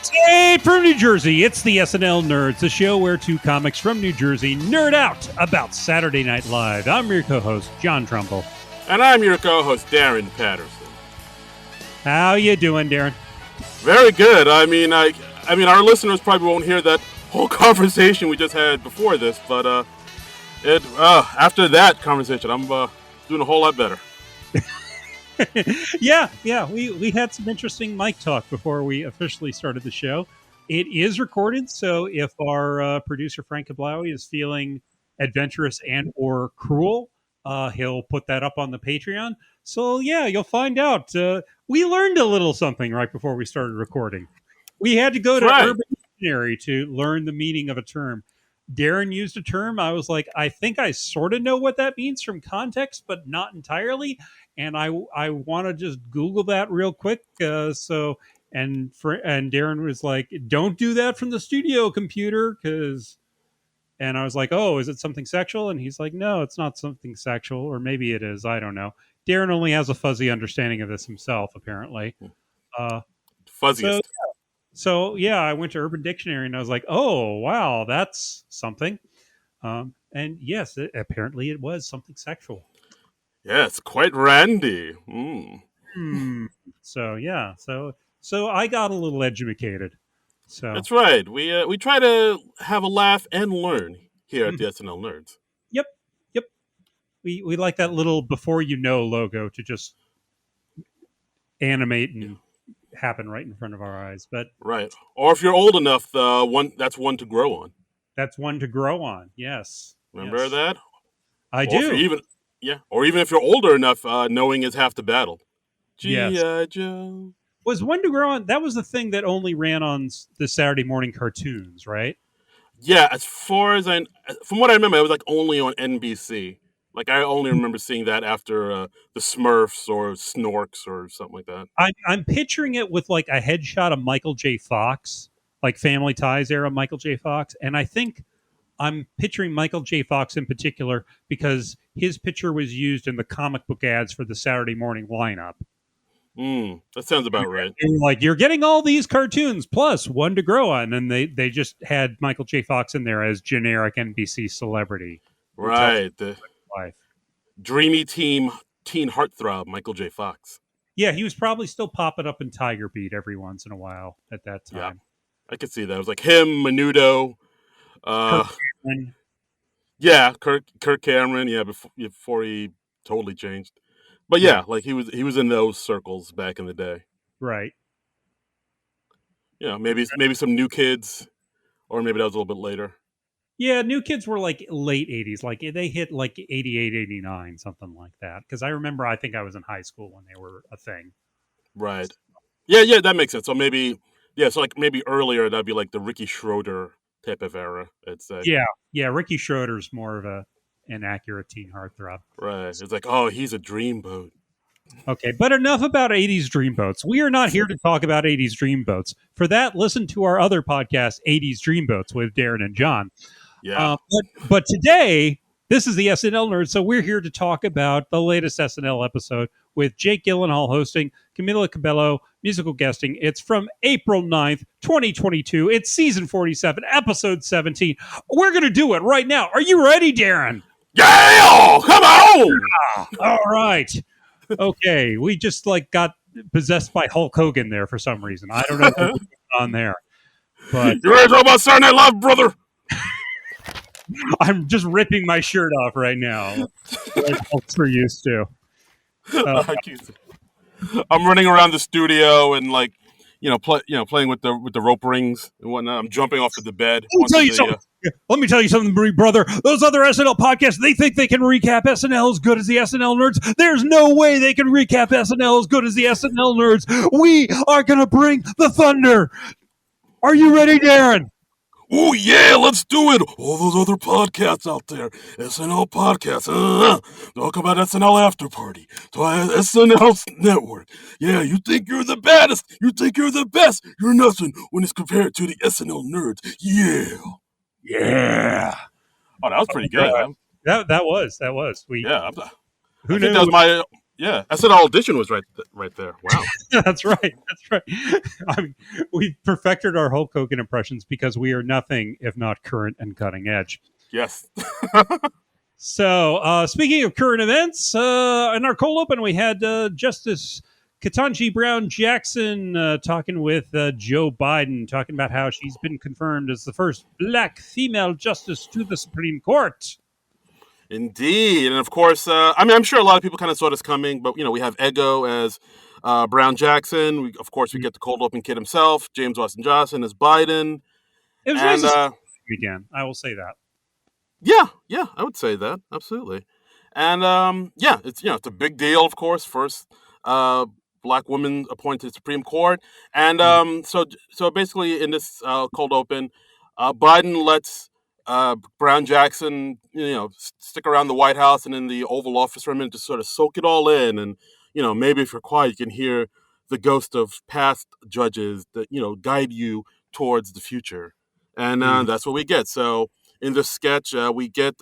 Straight from New Jersey, it's the SNL Nerds, the show where two comics from New Jersey nerd out about Saturday Night Live. I'm your co-host, John Trumbull. And I'm your co-host, Darren Patterson. How you doing, Darren? Very good. I mean, our listeners probably won't hear that whole conversation we just had before this, but after that conversation, I'm doing a whole lot better. Yeah, we had some interesting mic talk before we officially started the show. It is recorded, so if our producer Frank Cabello is feeling adventurous and or cruel, he'll put that up on the Patreon. So yeah, you'll find out. We learned a little something right before we started recording. We had to go to Urban Dictionary to learn the meaning of a term. Darren used a term. I was like, I think I sort of know what that means from context, but not entirely. And I want to just Google that real quick. And Darren was like, don't do that from the studio computer. And I was like, oh, is it something sexual? And he's like, no, it's not something sexual. Or maybe it is. I don't know. Darren only has a fuzzy understanding of this himself, apparently. Fuzziest. So yeah, I went to Urban Dictionary and I was like, oh, wow, that's something. And yes, apparently it was something sexual. Yes, quite randy. So yeah, so I got a little educated. So that's right. We try to have a laugh and learn here at the SNL Nerds. Yep. We like that little before you know logo to just animate and happen right in front of our eyes. But right, or if you're old enough, that's one to grow on. That's one to grow on. Yes. Remember that? I do. Or even if you're older enough, knowing is half the battle. G.I. Joe. Was one to grow on? That was the thing that only ran on the Saturday morning cartoons, right? Yeah, from what I remember, it was like only on NBC. Like I only remember seeing that after the Smurfs or Snorks or something like that. I'm picturing it with like a headshot of Michael J. Fox, like Family Ties era Michael J. Fox, and I think I'm picturing Michael J. Fox in particular because his picture was used in the comic book ads for the Saturday morning lineup. That sounds about right. Like, you're getting all these cartoons plus one to grow on, and they just had Michael J. Fox in there as generic NBC celebrity. Right. The dreamy teen heartthrob, Michael J. Fox. Yeah, he was probably still popping up in Tiger Beat every once in a while at that time. Yeah, I could see that. It was like him, Menudo. Kirk Cameron. Yeah, Kirk Cameron. Yeah, before he totally changed. But yeah, like he was in those circles back in the day. Right. Yeah, maybe some New Kids, or maybe that was a little bit later. Yeah, New Kids were like late 80s. Like they hit like 88, 89, something like that. Because I think I was in high school when they were a thing. Right. Yeah, that makes sense. So maybe earlier that'd be like the Ricky Schroeder type of era, I'd say. Yeah, Ricky Schroeder's more of an accurate teen heartthrob. Right. It's like, oh, he's a dreamboat. Okay, but enough about 80s dreamboats. We are not here to talk about 80s dreamboats. For that, listen to our other podcast, 80s Dreamboats, with Darren and John. Yeah. But today, this is the SNL Nerds, so we're here to talk about the latest SNL episode with Jake Gyllenhaal hosting, Camila Cabello musical guesting. It's from April 9th, 2022. It's season 47, episode 17. We're going to do it right now. Are you ready, Darren? Yeah! Come on! All right. Okay, we just got possessed by Hulk Hogan there for some reason. I don't know what's going on there. But you ready to talk about Saturday Night Live, brother? I'm just ripping my shirt off right now, like folks are used to. I'm running around the studio and playing with the rope rings and whatnot. I'm jumping off of the bed. Let me tell you something, brother. Those other SNL podcasts, they think they can recap SNL as good as the SNL Nerds. There's no way they can recap SNL as good as the SNL Nerds. We are going to bring the thunder. Are you ready, Darren? Oh, yeah, let's do it. All those other podcasts out there. SNL podcasts. Talk about SNL After Party. SNL Network. Yeah, you think you're the baddest. You think you're the best. You're nothing when it's compared to the SNL Nerds. Yeah. Yeah. Oh, that was pretty good. That was. Who knew? that was Yeah, SNL audition was right there. Wow. That's right. That's right. I mean, we perfected our Hulk Hogan impressions because we are nothing if not current and cutting edge. Yes. So, speaking of current events, in our cold open, we had Justice Ketanji Brown Jackson talking with Joe Biden, talking about how she's been confirmed as the first black female justice to the Supreme Court. Indeed, and of course, I mean, I'm sure a lot of people kind of saw this coming, but we have Ego as Brown Jackson. Of course, we get the cold open kid himself, James Austin Johnson as Biden, It was nice and to see again. I will say that. yeah, I would say that absolutely, and yeah, it's a big deal, of course, first uh, black woman appointed to the Supreme Court, and so basically in this cold open, Biden lets Brown Jackson stick around the White House and in the Oval Office for a minute to sort of soak it all in, and maybe if you're quiet, you can hear the ghost of past judges that guide you towards the future, and that's what we get. So in this sketch, we get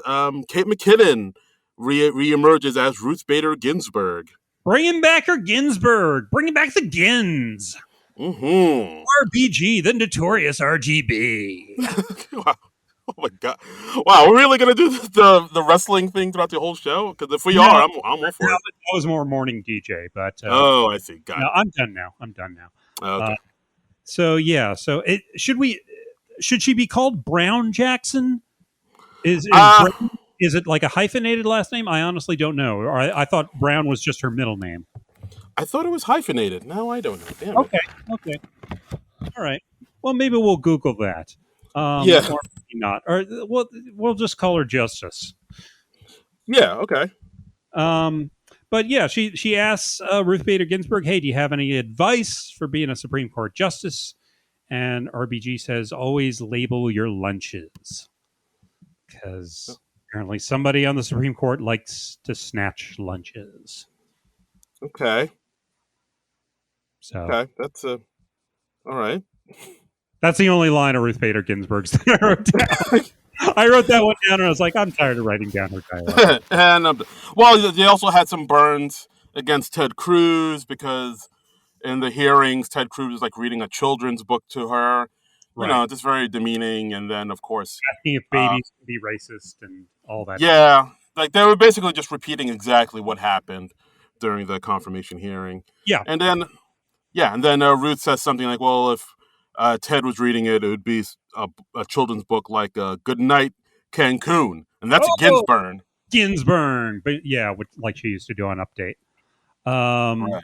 Kate McKinnon reemerges as Ruth Bader Ginsburg. Bringing back her Ginsburg. Bringing back the Gins. Mm-hmm. RBG, the notorious RGB. Wow. Oh my god! Wow, we're really gonna do the wrestling thing throughout the whole show? Because if we are, I'm all for it. That was more morning DJ, but oh, I see. Got it. I'm done now. Okay. So yeah, so should she be called Brown Jackson? Is it like a hyphenated last name? I honestly don't know. Or I thought Brown was just her middle name. I thought it was hyphenated. Now I don't know. Damn it. Okay. All right. Well, maybe we'll Google that. Yeah. Or not. Or we'll just call her Justice. Yeah. Okay. But yeah, she asks Ruth Bader Ginsburg, "Hey, do you have any advice for being a Supreme Court justice?" And RBG says, "Always label your lunches." Because apparently somebody on the Supreme Court likes to snatch lunches. Okay. So okay, that's all right. That's the only line of Ruth Bader Ginsburg's that I wrote down. I wrote that one down and I was like, I'm tired of writing down her dialogue. And well, they also had some burns against Ted Cruz because in the hearings, Ted Cruz was like reading a children's book to her. Right. Just very demeaning. And then, of course, asking if babies can be racist and all that. Yeah, like they were basically just repeating exactly what happened during the confirmation hearing. Yeah, and then Ruth says something like, "Well, if Ted was reading it, it would be a children's book like Good Night Cancun," and that's Ginsburg. Ginsburg, but yeah, like she used to do on Update. Right.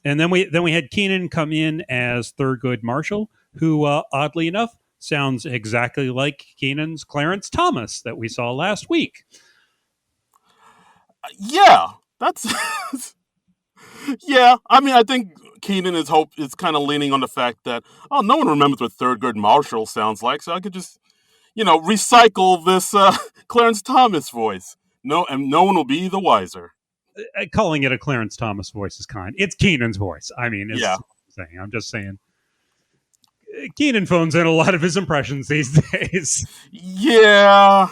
And then we had Keenan come in as Thurgood Marshall, who oddly enough sounds exactly like Keenan's Clarence Thomas that we saw last week. Yeah, that's yeah. I mean, I think Keenan is kind of leaning on the fact that no one remembers what Thurgood Marshall sounds like, so I could just recycle this Clarence Thomas voice. And no one will be the wiser. Calling it a Clarence Thomas voice is kind. It's Keenan's voice. I mean, I'm just saying. Keenan phones in a lot of his impressions these days. Yeah.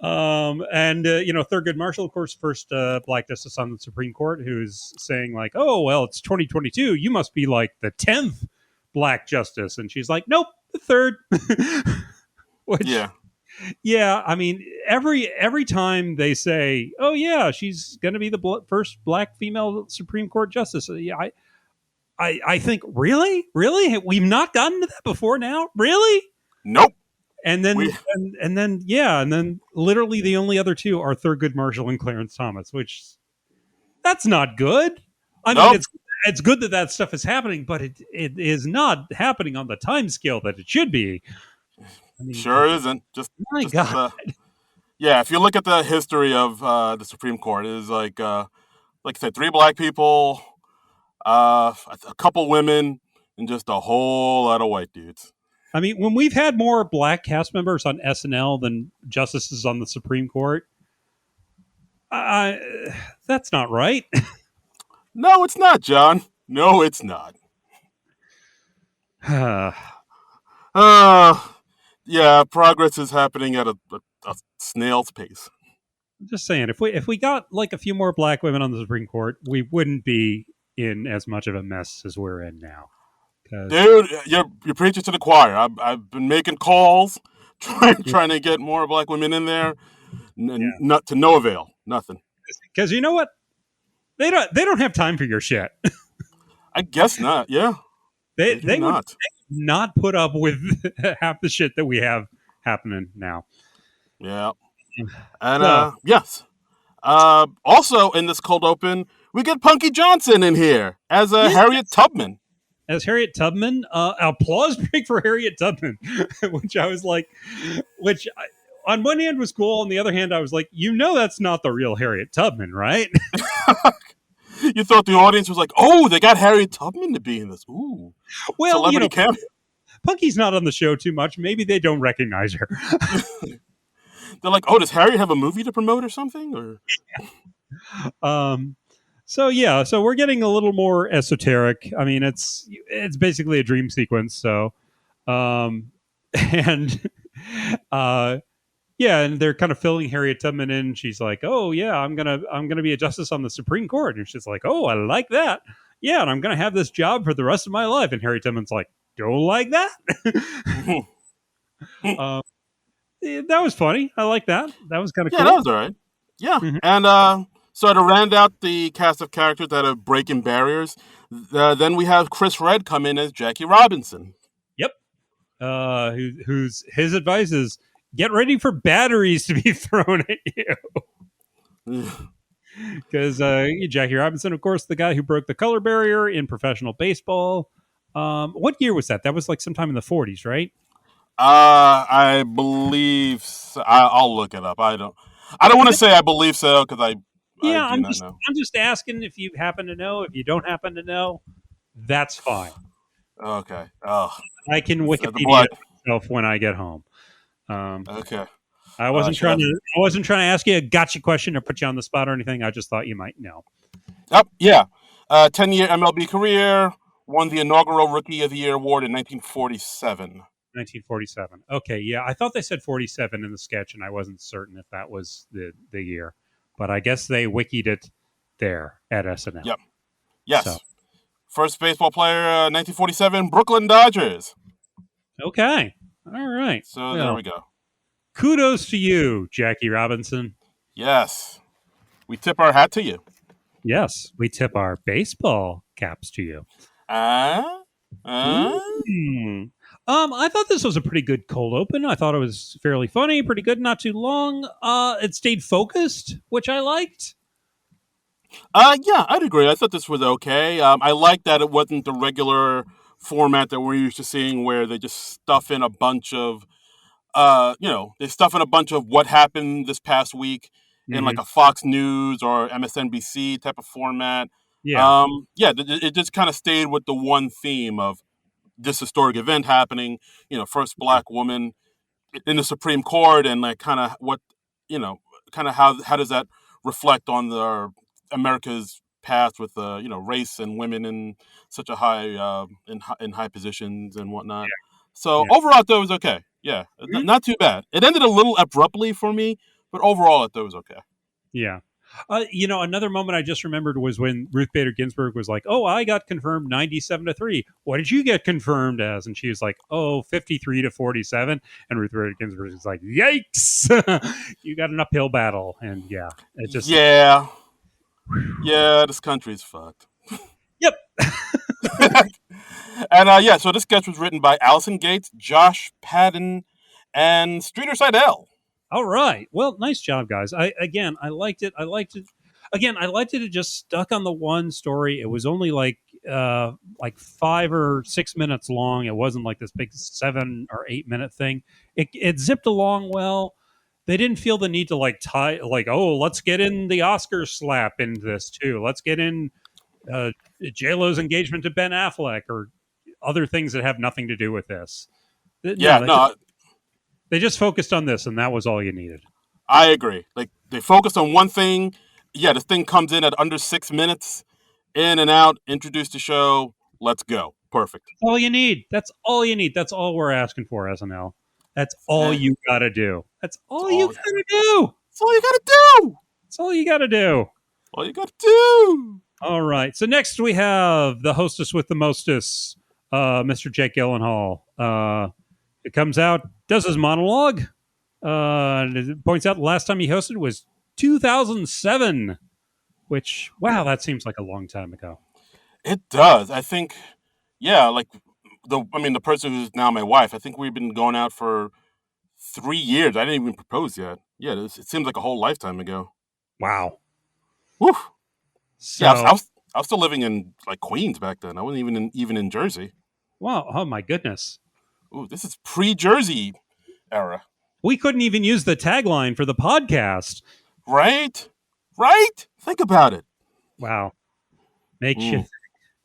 And Thurgood Marshall, of course, first black justice on the Supreme Court, who's saying like, "Oh, well, it's 2022. You must be like the 10th black justice," and she's like, "Nope, the third." Which, yeah. I mean, every time they say, "Oh, yeah, she's going to be the first black female Supreme Court justice," yeah, I think, really? We've not gotten to that before now? Really? Nope. And then, and then literally the only other two are Thurgood Marshall and Clarence Thomas, which that's not good. I mean, it's good that stuff is happening, but it is not happening on the time scale that it should be. I mean, sure isn't. God. Yeah, if you look at the history of the Supreme Court, it is like I said, 3 black people, a couple women, and just a whole lot of white dudes. I mean, when we've had more black cast members on SNL than justices on the Supreme Court, that's not right. No, it's not, John. No, it's not. Yeah, progress is happening at a snail's pace. I'm just saying, if we got like a few more black women on the Supreme Court, we wouldn't be in as much of a mess as we're in now. Because Dude, you're preaching to the choir. I've been making calls, yeah, trying to get more black women in there, not to no avail. Nothing. because you know what, they don't have time for your shit. I guess not. Yeah, they do They would not. not put up with half the shit that we have happening now. Yeah, and So yes. Also in this cold open, we get Punky Johnson in here as yeah, Harriet Tubman. as Harriet Tubman, applause break for Harriet Tubman, which I was like, which on one hand was cool, on the other hand I was like, that's not the real Harriet Tubman, right? You thought the audience was like, "Oh, they got Harriet Tubman to be in this." Ooh, Well, celebrity cameo. Punky's not on the show too much. Maybe they don't recognize her. They're like, "Oh, does Harriet have a movie to promote or something?" Or Um, so yeah, so we're getting a little more esoteric. I mean, it's basically a dream sequence. So, and uh, yeah, and they're kind of filling Harriet Tubman in. She's like, "Oh yeah, I'm gonna be a justice on the Supreme Court," and she's like, "Oh, I like that. Yeah, and I'm gonna have this job for the rest of my life." And Harriet Tubman's like, "Don't like that." um, that was funny. I like that. That was kind of yeah, that cool. was all right. Yeah, Mhm. and so to round out the cast of characters that are breaking barriers, then we have Chris Redd come in as Jackie Robinson. Yep. Who's his advice is get ready for batteries to be thrown at you. Because Jackie Robinson, of course, the guy who broke the color barrier in professional baseball. What year was that? That was like sometime in the 40s, right? I believe so. I'll look it up. I don't. I don't want to say I believe so because I Yeah, do not know. I'm just asking if you happen to know. If you don't happen to know, that's fine. Okay. Oh, I can the Wikipedia blood. myself when I get home. Um, Okay. I I wasn't should trying have. to. I wasn't trying to ask you a gotcha question or put you on the spot or anything. I just thought you might know. Oh, yeah. 10-year MLB career. Won the inaugural Rookie of the Year award in 1947. 1947. Okay, yeah, I thought they said 47 in the sketch, and I wasn't certain if that was the year, but I guess they wikied it there at SNL. Yep. So Yes. First baseball player, 1947, Brooklyn Dodgers. okay, all right. So there Well, we go. kudos to you, Jackie Robinson. Yes. We tip our hat to you. Yes, we tip our baseball caps to you. Uh, uh, Mm. I thought this was a pretty good cold open. I thought it was fairly funny, pretty good, not too long. It stayed focused, which I liked. yeah, I'd agree. I thought this was okay. I like that it wasn't the regular format that we're used to seeing where they just stuff in a bunch of, they stuff in a bunch of what happened this past week in like Hmm. a Fox News or MSNBC type of format. Yeah, Yeah, it just kind of stayed with the one theme of this historic event happening. First yeah, black woman in the Supreme Court, and like kind of what you know, kind of how does that reflect on the America's past with race and women in such a high in high positions and whatnot. So yeah. overall, I thought it was okay. Yeah, Mhm. not too bad. It ended a little abruptly for me, but overall, I thought it was okay. Yeah. Another moment I just remembered was when Ruth Bader Ginsburg was like, "Oh, I got confirmed 97-3. What did you get confirmed as?" And she was like, "Oh, 53-47." And Ruth Bader Ginsburg is like, "Yikes! You got an uphill battle." And yeah, it just Yeah, yeah, this country's fucked. yep. And yeah, so this sketch was written by Allison Gates, Josh Padden, and Streeter Seidel. All right. Well, nice job, guys. I liked it. I liked it. Again, I liked it. It just stuck on the one story. It was only like 5 or 6 minutes long. It wasn't like this big 7 or 8 minute thing. It zipped along well. They didn't feel the need to like tie like, oh, let's get in the Oscar slap into this too. Let's get in uh, J Lo's engagement to Ben Affleck or other things that have nothing to do with this. No, Yeah, no, they just focused on this, and that was all you needed. I agree. Like they focused on one thing. Yeah, this thing comes in at under 6 minutes, in and out, introduce the show. Let's go. Perfect. All you need. That's all you need. That's all we're asking for, SNL. That's all Eh, you gotta do. That's it's all you all gotta do. That's all you gotta do. That's all you got to do. All you gotta do. All right. So next we have the hostess with the mostest, Mr. Jake Gyllenhaal. It comes out, does his monologue. And it points out the last time he hosted was 2007, which, wow, that seems like a long time ago. It does. I think, yeah, like the person who's now my wife. I think we've been going out for 3 years. I didn't even propose yet. Yeah, it seems like a whole lifetime ago. Wow. Woo. So, Yeah, I was still living in like Queens back then. I wasn't even in Jersey. wow. Oh, my goodness. Ooh, this is pre-Jersey era, We couldn't even use the tagline for the podcast. right? Right? Think about it. Wow. Makes you.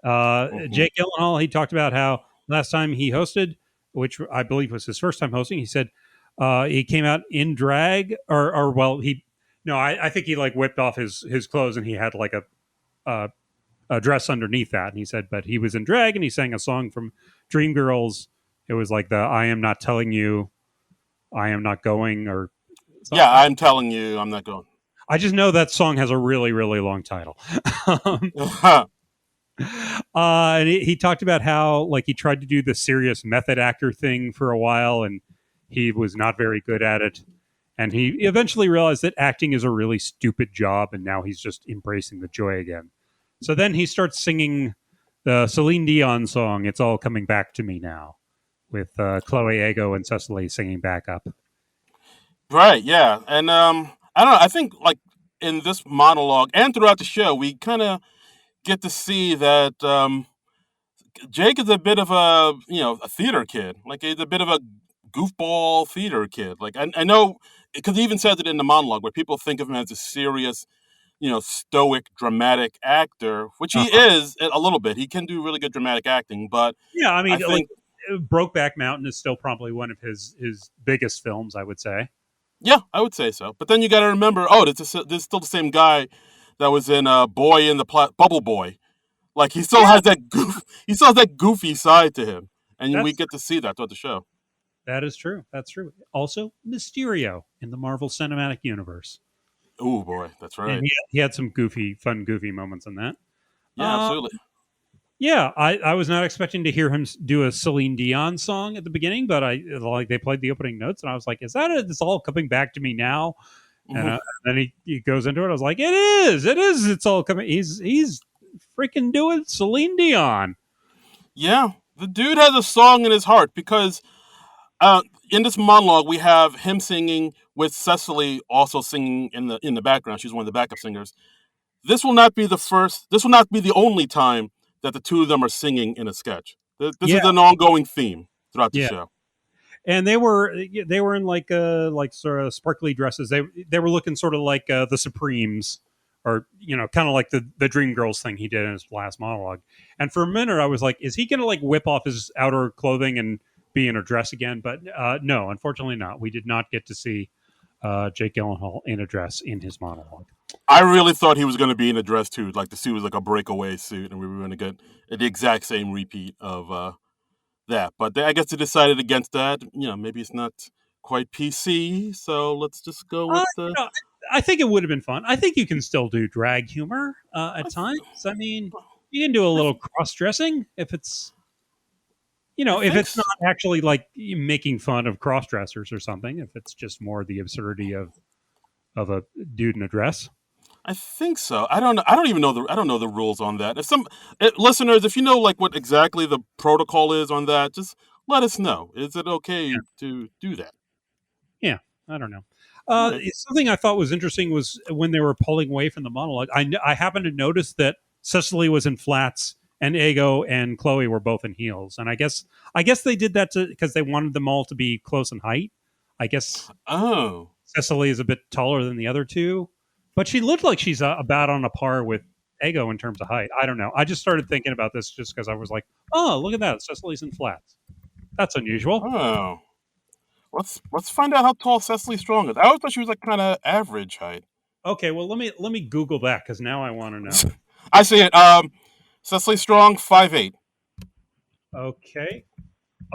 Mhm. Jake Gyllenhaal, he talked about how last time he hosted, which I believe was his first time hosting, he said he came out in drag, or well, I think he like whipped off his clothes and he had like a dress underneath that, and he said, but he was in drag and he sang a song from Dreamgirls. It was like the "I am not telling you, I am not going," or Yeah, something. I'm telling you, I'm not going. I just know that song has a really really long title. And he talked about how like he tried to do the serious method actor thing for a while and he was not very good at it, and he eventually realized that acting is a really stupid job and now he's just embracing the joy again. So then he starts singing the Celine Dion song "It's All Coming Back to Me Now" with Chloe Ego and Cecily singing back up. Right, yeah. And I don't know, I think like in this monologue and throughout the show, we kind of get to see that Jake is a bit of a theater kid. Like he's a bit of a goofball theater kid. Like I know because he even says it in the monologue where people think of him as a serious, stoic, dramatic actor, which he Uh-huh. is a little bit. He can do really good dramatic acting, but Yeah, I I mean, like think, Brokeback Mountain is still probably one of his biggest films, I would say. yeah, I would say so. But then you got to remember, oh, this is still the same guy that was in Boy in the Bubble Boy. Like he still Yeah, has that he still has that goofy side to him, and we that's get to see that throughout the show. that is true. That's true. Also, Mysterio in the Marvel Cinematic Universe, Oh boy, that's and right. he had some goofy moments in that. Yeah, Uh, absolutely. yeah, I was not expecting to hear him do a Celine Dion song at the beginning, but I like they played the opening notes, and I was like, "Is that it? It's all coming back to me now?" And Hmm. then he goes into it. I was like, it is. It's all coming. He's freaking doing Celine Dion. Yeah, the dude has a song in his heart because uh, in this monologue we have him singing with Cecily also singing in the background. She's one of the backup singers. This will not be the first. This will not be the only time that the two of them are singing in a sketch. This Yeah, is an ongoing theme throughout the yeah. show. And they were in like sort of sparkly dresses. They were looking sort of like the Supremes, or kind of like the Dream Girls thing he did in his last monologue. And for a minute, I was like, is he gonna like whip off his outer clothing and be in a dress again? But no, unfortunately not. We did not get to see Jake Gyllenhaal in a dress in his monologue. I really thought he was going to be in a dress too, like the suit was like a breakaway suit, and we were going to get the exact same repeat of that. But I guess they decided against that. Maybe it's not quite PC, so let's just go with the. You know, I think it would have been fun. I think you can still do drag humor I, at times. I mean, th- you can do a I, little th- cross dressing if it's I if think it's not s- actually like making fun of cross dressers or something. If it's just more the absurdity of a dude in a dress. I think so. I don't know. I don't even know I don't know the rules on that. If some listeners, if you know like what exactly the protocol is on that, just let us know. Is it okay to do that? Yeah, I don't know. All right. Something I thought was interesting was when they were pulling away from the monologue. I happened to notice that Cecily was in flats and Ego and Chloe were both in heels, and I guess they did that because they wanted them all to be close in height. I guess Oh. Cecily is a bit taller than the other two, but she looked like she's about on a par with Ego in terms of height. I don't know. I just started thinking about this just because I was like, oh, look at that, Cecily's in flats. That's unusual. Oh. Let's find out how tall Cecily Strong is. I always thought she was like kind of average height. Okay, well let me Google that because now I want to know. I see it. Cecily Strong, 5'8". Okay.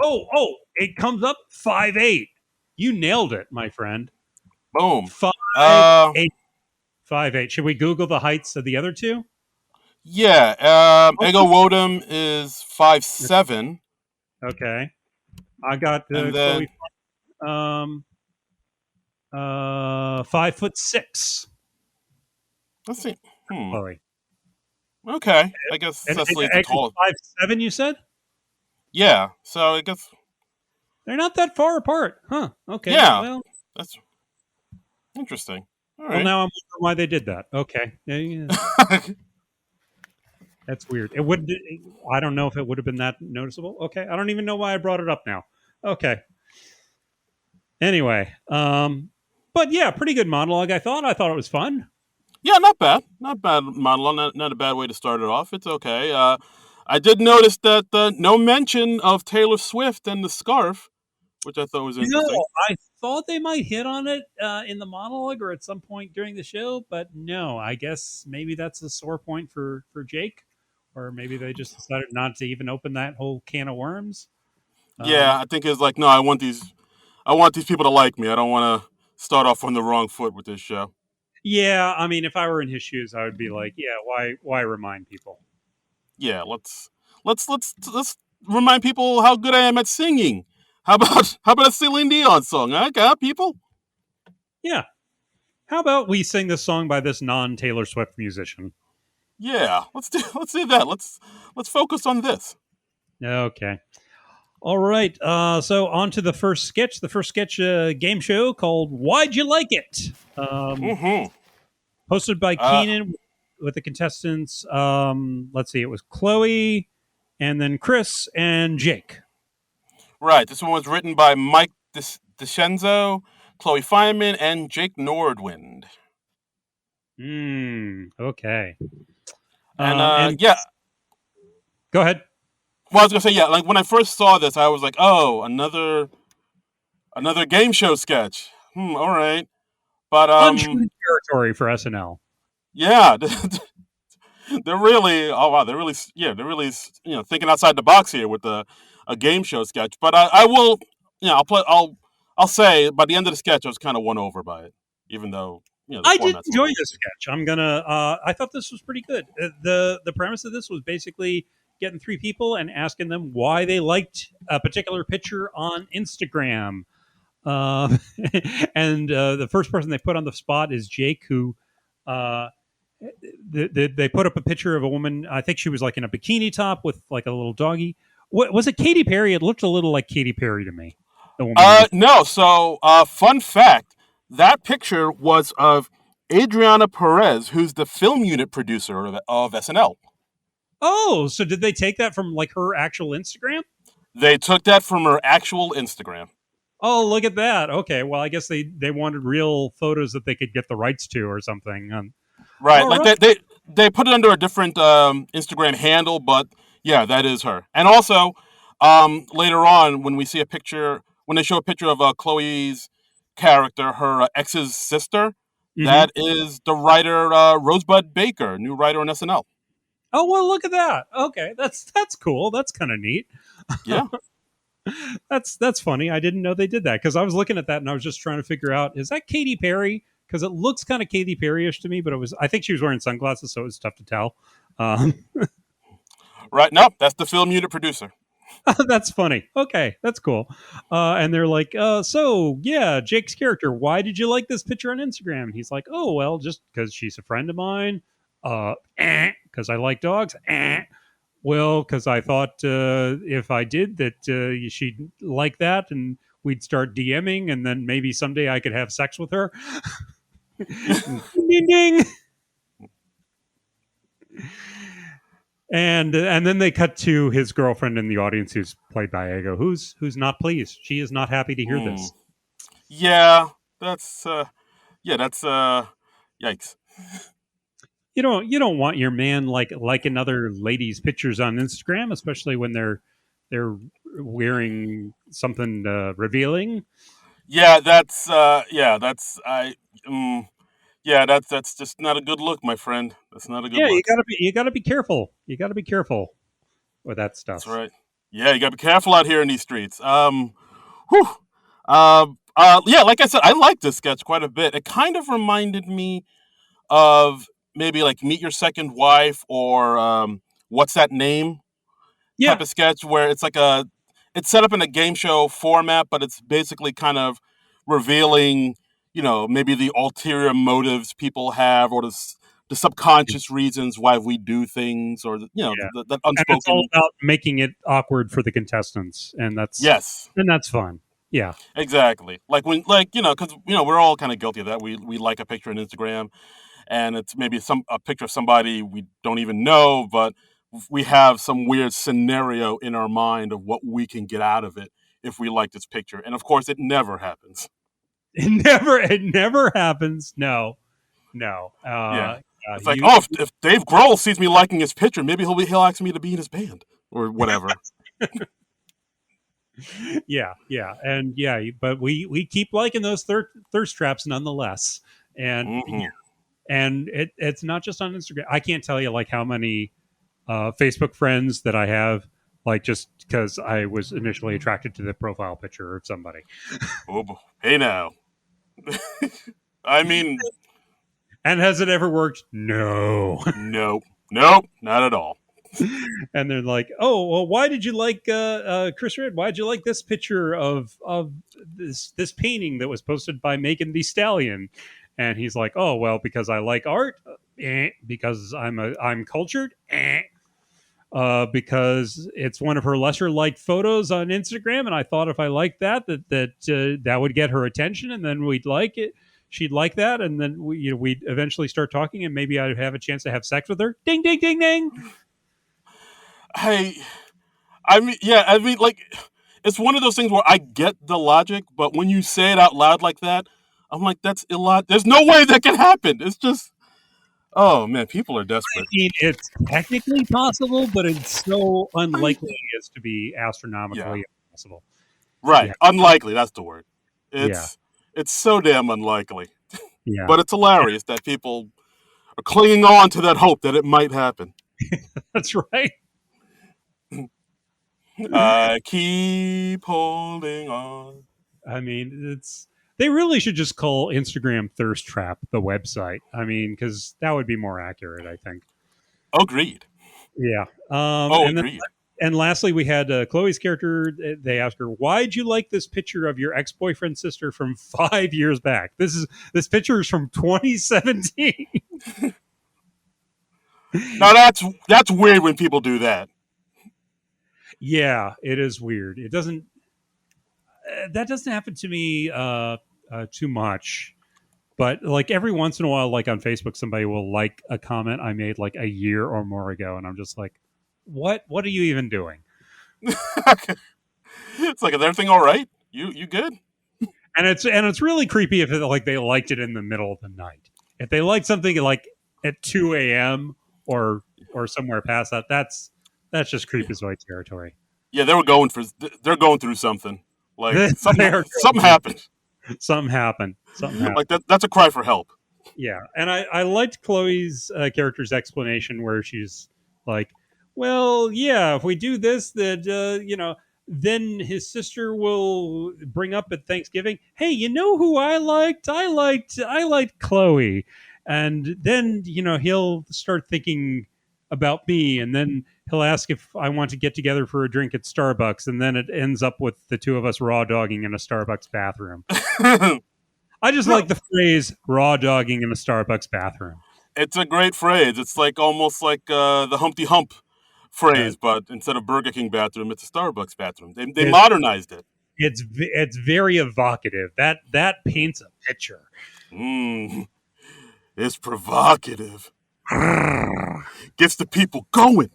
Oh, it comes up 5'8". You nailed it, my friend. Boom. 5'8". 5'8". Should we Google the heights of the other two? Yeah. Oh, Ego Wodum is 5'7", okay. I got and Chloe then 5'6". let's see. Chloe. Okay. I guess And Cecily's the Ego's tallest. 5'7", you said? Yeah. So I guess They're not that far apart. Huh. Okay. yeah. Well, That's interesting. All well right. now I'm wondering why they did that. Okay. Yeah, yeah. That's weird. It would I don't know if it would have been that noticeable. Okay. I don't even know why I brought it up now. Okay. Anyway, but yeah, pretty good monologue. I thought it was fun. Yeah, not bad. Not bad monologue. Not a bad way to start it off. It's okay. I did notice that no mention of Taylor Swift and the scarf, which I thought was You know, interesting. I thought they might hit on it in the monologue or at some point during the show, but no. I guess maybe that's a sore point for Jake, or maybe they just decided not to even open that whole can of worms. Yeah, I think it's like, no, I want these people to like me. I don't want to start off on the wrong foot with this show. Yeah, I mean, if I were in his shoes, I would be like, yeah, why remind people? Yeah, let's remind people how good I am at singing. How about a Celine Dion song? I got people. Yeah. How about we sing this song by this non-Taylor Swift musician? Yeah, let's do that. Let's focus on this. Okay. All right. So on to the first sketch. The first sketch game show called "Why'd You Like It?" Mm-hmm. Hosted by Uh, Keenan with the contestants. Let's see, it was Chloe, and then Chris and Jake. right. This one was written by Mike DeScenzo, Chloe Feynman, and Jake Nordwind. Okay. And And yeah, go ahead. well, I was gonna say, yeah, like when I first saw this, I was like, oh, another game show sketch. All right, but Uncharted territory for SNL. yeah, they're really, oh wow, they're really, thinking outside the box here with a game show sketch. But I will, I'll say by the end of the sketch, I was kind of won over by it, even though the I did format's a enjoy little. this sketch. I'm gonna. I thought this was pretty good. The premise of this was basically getting three people and asking them why they liked a particular picture on Instagram. Uh, and the first person they put on the spot is Jake, who uh, they put up a picture of a woman. I think she was like in a bikini top with like a little doggy. What was it? Katy Perry? It looked a little like Katy Perry to me. The woman. No. So, fun fact: that picture was of Adriana Perez, who's the film unit producer of SNL. Oh, so did they take that from like her actual Instagram? They took that from her actual Instagram. Oh, look at that. Okay, well, I guess they wanted real photos that they could get the rights to or something. Right, All like right. they put it under a different Instagram handle, but yeah, that is her. And also, later on, when they show a picture of Chloe's character, her ex's sister, Mm-hmm. that is the writer Rosebud Baker, new writer on SNL. Oh, well, look at that. Okay, that's cool. That's kind of neat. Yeah. That's funny. I didn't know they did that because I was looking at that and I was just trying to figure out is that Katy Perry? Because it looks kind of Katy Perry-ish to me, but it was. I think she was wearing sunglasses, so it was tough to tell. Um, Right. No, that's the film unit producer. that's funny. Okay, that's cool. And they're like, so yeah, Jake's character. Why did you like this picture on Instagram? And he's like, oh well, just because she's a friend of mine. Because I like dogs. Well, because I thought if I did that, she'd like that, and we'd start DMing, and then maybe someday I could have sex with her. ding, ding, ding. And then they cut to his girlfriend in the audience, who's played by Ego, who's not pleased. She is not happy to hear Hmm. this. Yeah, that's yikes. You don't want your man like another lady's pictures on Instagram, especially when they're wearing something revealing. Yeah, that's I. Yeah, that's just not a good look, my friend. That's not a good Yeah, look. you gotta be careful. You gotta be careful with that That's stuff. right. Yeah, you gotta be careful out here in these streets. Whew. Yeah, like I said, I like this sketch quite a bit. It kind of reminded me of maybe like Meet Your Second Wife or What's That Name type Yeah, of sketch where it's set up in a game show format, but it's basically kind of revealing, maybe the ulterior motives people have or the subconscious reasons why we do things or, yeah, that and it's all unspoken. about making it awkward for the contestants, Yes, and that's fun. Yeah, exactly. Like because, we're all kind of guilty of that. We like a picture on Instagram and it's maybe a picture of somebody we don't even know, but we have some weird scenario in our mind of what we can get out of it if we like this picture. And of course, it never happens. it never happens. No, no. Yeah, it's like, You oh, if Dave Grohl sees me liking his picture, maybe he'll ask me to be in his band or whatever. yeah, yeah, and yeah, but we keep liking those thirst traps nonetheless, and Hmm. it's not just on Instagram. I can't tell you like how many Facebook friends that I have, like just because I was initially attracted to the profile picture of somebody. Oh, hey now. I mean, And has it ever worked? No. nope, nope, not at all. And they're like, "Oh, well, why did you like Chris Red? Why did you like this picture of this painting that was posted by Megan Thee Stallion?" And he's like, "Oh, well, because I like art, because I'm cultured, because it's one of her lesser liked photos on Instagram, and I thought if I liked that would get her attention, and then we'd like it." She'd like that, and then we'd eventually start talking, and maybe I'd have a chance to have sex with her. Ding, ding, ding, ding. Hey, I mean, like, it's one of those things where I get the logic, but when you say it out loud like that, I'm like, that's illogical. There's no way that can happen. It's just, oh man, people are desperate. Mean, it's technically possible, but it's so unlikely as to be Yeah, astronomically impossible. right. Yeah, Unlikely. That's the word. yeah, It's so damn unlikely, yeah. but it's hilarious that people are clinging on to that hope that it might happen. That's right. I keep holding on. I mean, it's they really should just call Instagram Thirst Trap the website. I mean, because that would be more accurate, I think. Agreed. Yeah. Oh, agreed. And lastly, we had Chloe's character. They asked her, "Why'd you like this picture of your ex boyfriend's sister from 5 years back? This picture is from 2017." Now that's weird when people do that. Yeah, it is weird. It doesn't that doesn't happen to me too much, but like every once in a while, like on Facebook, somebody will like a comment I made like a year or more ago, and I'm just like, what are you even doing? It's like, is everything all right? You good? And it's really creepy if like they liked it in the middle of the night. If they liked something like at 2 a.m. or somewhere past that, that's just Yeah, creepazoid territory. yeah. They're going through something. Like They're something going through happened. something happened. Something happened. Like that's a cry for help. Yeah, and I liked Chloe's character's explanation where she's like, "Well, yeah, if we do this, that then his sister will bring up at Thanksgiving, hey, you know who I liked? I liked Chloe, and then he'll start thinking about me, and then he'll ask if I want to get together for a drink at Starbucks, and then it ends up with the two of us raw dogging in a Starbucks bathroom." I just like the phrase "raw dogging in a Starbucks bathroom." It's a great phrase. It's like almost like the Humpty Hump Uh, phrase, but instead of Burger King bathroom, it's a Starbucks bathroom. They it, modernized it. it's very evocative. That paints a picture. Mm, it's provocative. Gets the people going.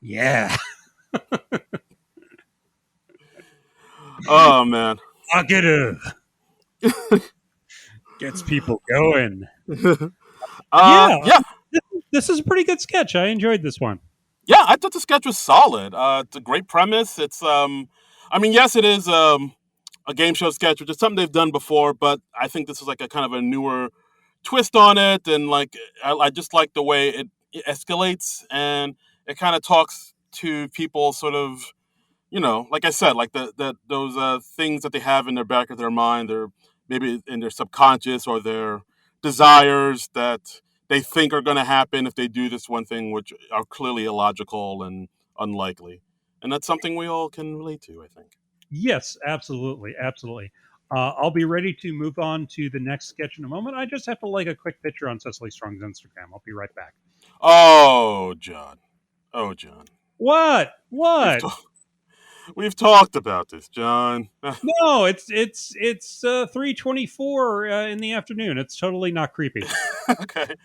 Yeah, Oh man. evocative gets people going. Yeah, Yeah, this is a pretty good sketch. I enjoyed this one. yeah. I thought the sketch was solid. It's a great premise. I mean, yes, it is a game show sketch, which is something they've done before, but I think this is like a kind of a newer twist on it, and like I just like the way it escalates and it kind of talks to people sort of like I said, like that those things that they have in their back of their mind, or maybe in their subconscious, or their desires that they think are going to happen if they do this one thing, which are clearly illogical and unlikely. And that's something we all can relate to, I think. Yes, absolutely, absolutely. I'll be ready to move on to the next sketch in a moment. I just have to like a quick picture on Cecily Strong's Instagram. I'll be right back. Oh, John. Oh, John. What? We've What? talked. We've talked about this, John. No, it's 3:24 in the afternoon. It's totally not creepy. Okay,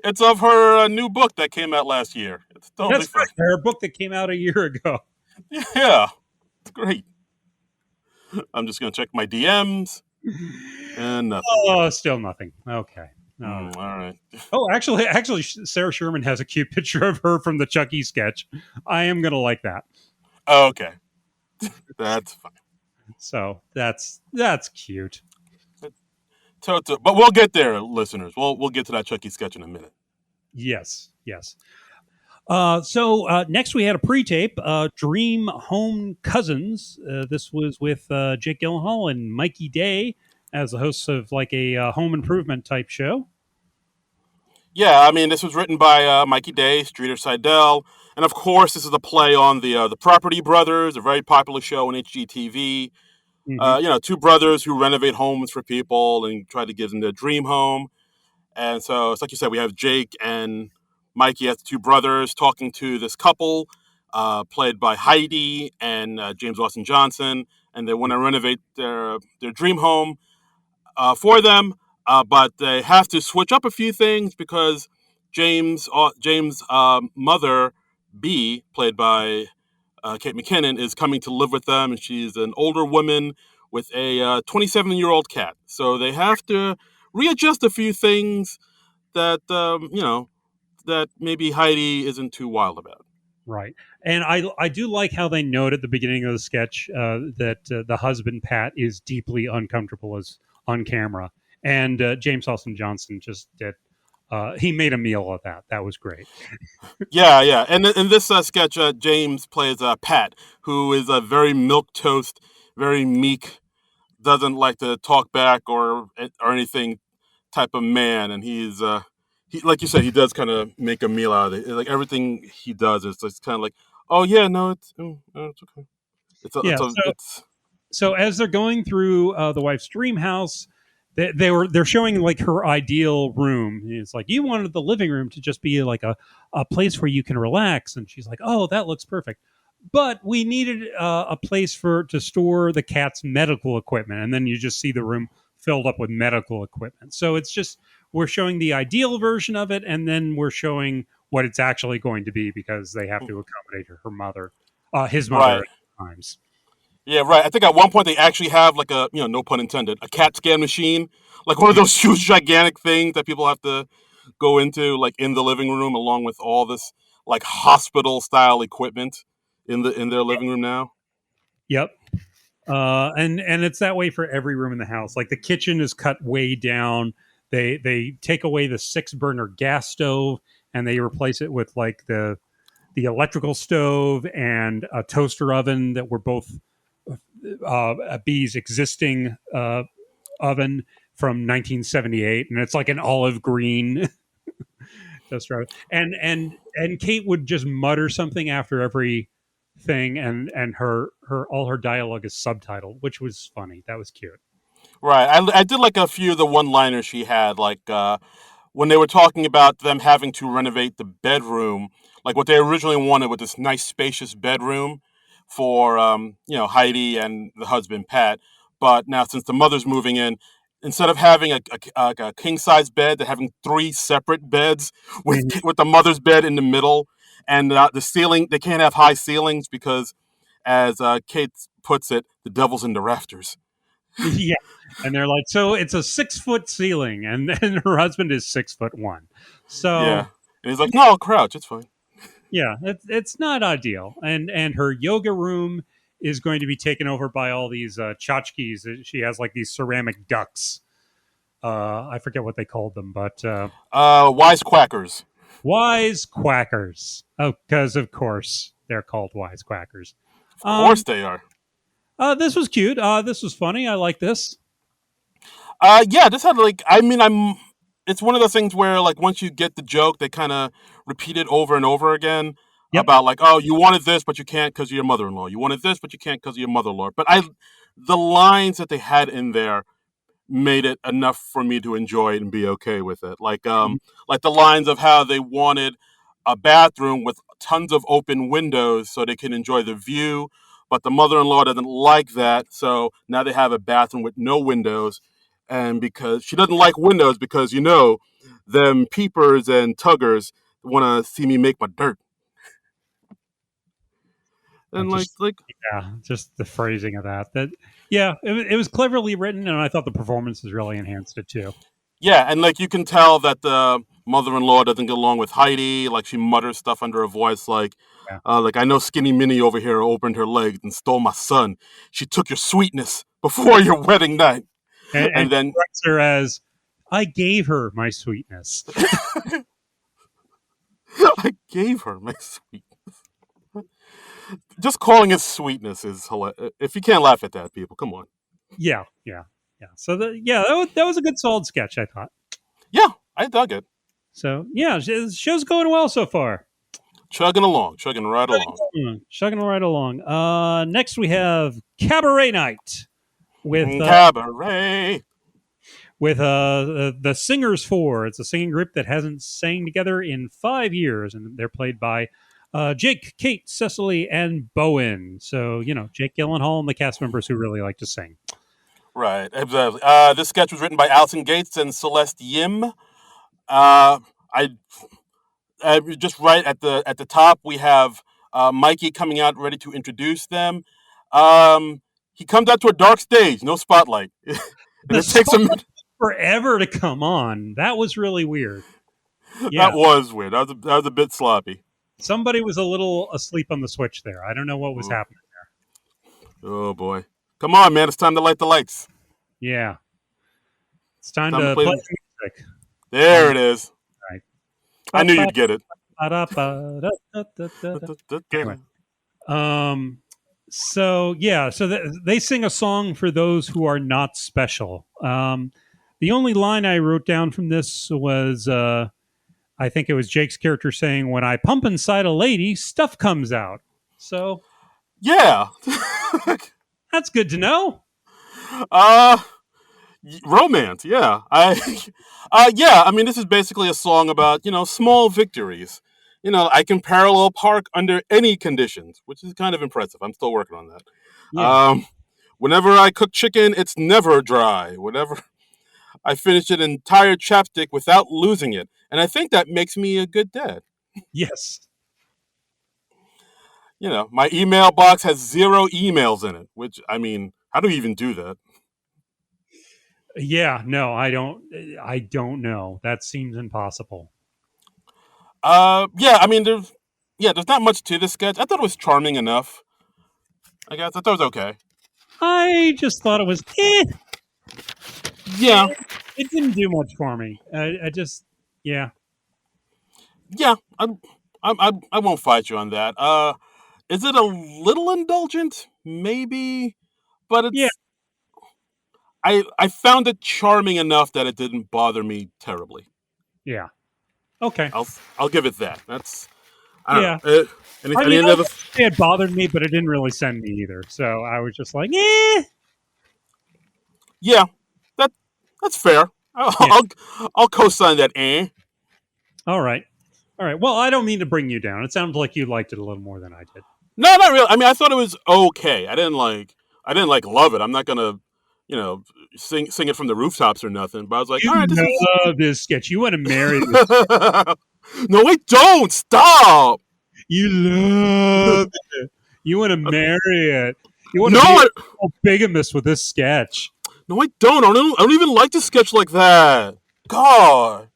it's of her new book that came out last year. It's totally That's right. fine. Her book that came out a year ago. Yeah, it's great. I'm just gonna check my DMs and nothing. Oh, still nothing. Okay. All right. All right. Oh, actually, Sarah Sherman has a cute picture of her from the Chucky sketch. I am gonna like that. Okay, that's fine. So that's cute. But we'll get there, listeners. We'll get to that Chucky sketch in a minute. Yes, yes. Next we had a pre-tape, Dream Home Cousins. This was with Jake Gyllenhaal and Mikey Day as the hosts of like a home improvement type show. Yeah, I mean, this was written by Mikey Day, Streeter Seidel, and of course, this is a play on the Property Brothers, a very popular show on HGTV. Hmm. Two brothers who renovate homes for people and try to give them their dream home. And so it's like you said, we have Jake and Mikey as the two brothers talking to this couple, played by Heidi and James Austin Johnson, and they want to renovate their dream home for them, but they have to switch up a few things because James' mother B, played by Kate McKinnon, is coming to live with them, and she's an older woman with a 27-year-old cat. So they have to readjust a few things that that maybe Heidi isn't too wild about. Right. And I do like how they note at the beginning of the sketch that the husband, Pat, is deeply uncomfortable as on camera. And James Austin Johnson just did, he made a meal of that. That was great. Yeah, yeah. And in this sketch, James plays Pat, who is a very milk toast, very meek, doesn't like to talk back or anything type of man, and he, like you said, he does kind of make a meal out of it. Like everything he does is just kind of like, oh yeah, no, it's okay. Yeah. So as they're going through the wife's dream house, they're showing like her ideal room. It's like you wanted the living room to just be like a place where you can relax, and she's like, "Oh, that looks perfect." But we needed a place to store the cat's medical equipment, and then you just see the room filled up with medical equipment. So it's just we're showing the ideal version of it, and then we're showing what it's actually going to be because they have to accommodate her mother, his mother right. at times. Yeah, right. I think at one point they actually have like a, no pun intended, a CAT scan machine, like one of those huge, gigantic things that people have to go into, like in the living room, along with all this like hospital style equipment in their living room now. Yep. And it's that way for every room in the house. Like the kitchen is cut way down. They take away the 6 burner gas stove and they replace it with like the electrical stove and a toaster oven that were both a B's existing oven from 1978, and it's like an olive green toaster oven. And Kate would just mutter something after every thing, and her all her dialogue is subtitled, which was funny. That was cute. Right. I did like a few of the one liners she had, like when they were talking about them having to renovate the bedroom, like what they originally wanted with this nice spacious bedroom for Heidi and the husband Pat. But now since the mother's moving in, instead of having a king size bed, they're having 3 separate beds with Mhm. with the mother's bed in the middle, and the ceiling, they can't have high ceilings because, as Kate puts it, the devil's in the rafters. Yeah, and they're like, so it's a 6 foot ceiling, and then her husband is 6'1". So Yeah, and he's like, "No, I'll crouch. It's fine." yeah, it's not ideal. And her yoga room is going to be taken over by all these tchotchkes. She has like these ceramic ducks. I forget what they called them, but Wisecrackers. wise quackers. Oh, because of course they're called wise quackers. Of Um, course they are. this was cute. This was funny. I like this. Yeah, this had like I mean I'm it's one of those things where like once you get the joke, they kind of repeat it over and over again Yep. about like, oh, you wanted this but you can't because of your mother-in-law. You wanted this but you can't because of your mother-in-law. But I the lines that they had in there made it enough for me to enjoy it and be okay with it. Like the lines of how they wanted a bathroom with tons of open windows so they can enjoy the view, but the mother-in-law doesn't like that, so now they have a bathroom with no windows, and because she doesn't like windows because them peepers and tuggers want to see me make my dirt. I And just like Yeah, just the phrasing of that. Yeah, it was cleverly written, and I thought the performances really enhanced it too. Yeah, and like you can tell that the mother-in-law doesn't get along with Heidi. Like she mutters stuff under her voice, Yeah, like I know Skinny Minnie over here opened her legs and stole my son. She took your sweetness before your wedding night, and and she then corrects her as, "I gave her my sweetness." I gave her my sweet. Just calling it sweetness is hilarious. If you can't laugh at that, people, come on. Yeah, yeah, yeah. So that was a good solid sketch, I thought. Yeah, I dug it. So yeah, the show's going well so far. Chugging right along. Chugging right along. Next we have Cabaret Night with Cabaret. the Singers Four. It's a singing group that hasn't sang together in 5 years, and they're played by Jake, Kate, Cecily, and Bowen. So Jake Gyllenhaal and the cast members who really like to sing. Right, exactly. This sketch was written by Alison Gates and Celeste Yim. I just right at the top we have Mikey coming out ready to introduce them. He comes out to a dark stage, no spotlight, and The it takes him. spot forever to come on. That was really weird. Yeah, That was weird. That was a bit sloppy. somebody was a little asleep on the switch there. I don't know what was Oh, happening. oh boy, come on, man! It's time to light the lights. Yeah, it's time Time to to play. play the music. There it is. Right. I Ba, knew ba, you'd get it. ba, da, ba, da, da, da, da, da. Anyway, um, so they sing a song for those who are not special. The only line I wrote down from this was, I think it was Jake's character saying, "When I pump inside a lady, stuff comes out." So Yeah. that's good to know. uh Romance, yeah. Yeah, I mean this is basically a song about, small victories. I can parallel park under any conditions, which is kind of impressive. I'm still working on that. Yeah. Um Whenever I cook chicken, it's never dry. Whenever I finish an entire chapstick without losing it. And I think that makes me a good dad. Yes. My email box has 0 emails in it, which I mean, how do you even do that? Yeah. No, I don't. I don't know. That seems impossible. Yeah, I mean there's not much to this sketch. I thought it was charming enough. I guess I thought it was okay. I just thought it was. Yeah, It didn't do much for me. I just. Yeah. yeah. I won't fight you on that. Is it a little indulgent? Maybe, but Yeah. I found it charming enough that it didn't bother me terribly. Yeah. Okay. I'll give it that. That's I don't Yeah. know. I mean, Any I other? wouldn't say it bothered me, but it didn't really send me either. So I was just like, eh. Yeah, that that's fair. Yeah. I'll co-sign that. All right. All right. Well, I don't mean to bring you down. It sounds like you liked it a little more than I did. No, not really. I mean, I thought it was okay. I didn't like love it. I'm not gonna, you know, sing it from the rooftops or nothing. But I was like, You all right, this is. love this sketch. You want to marry this. No, I don't. Stop. You love it. You want to marry it. You want No, to be a bigamist with this sketch. no, I don't. I don't even like to sketch like that. God.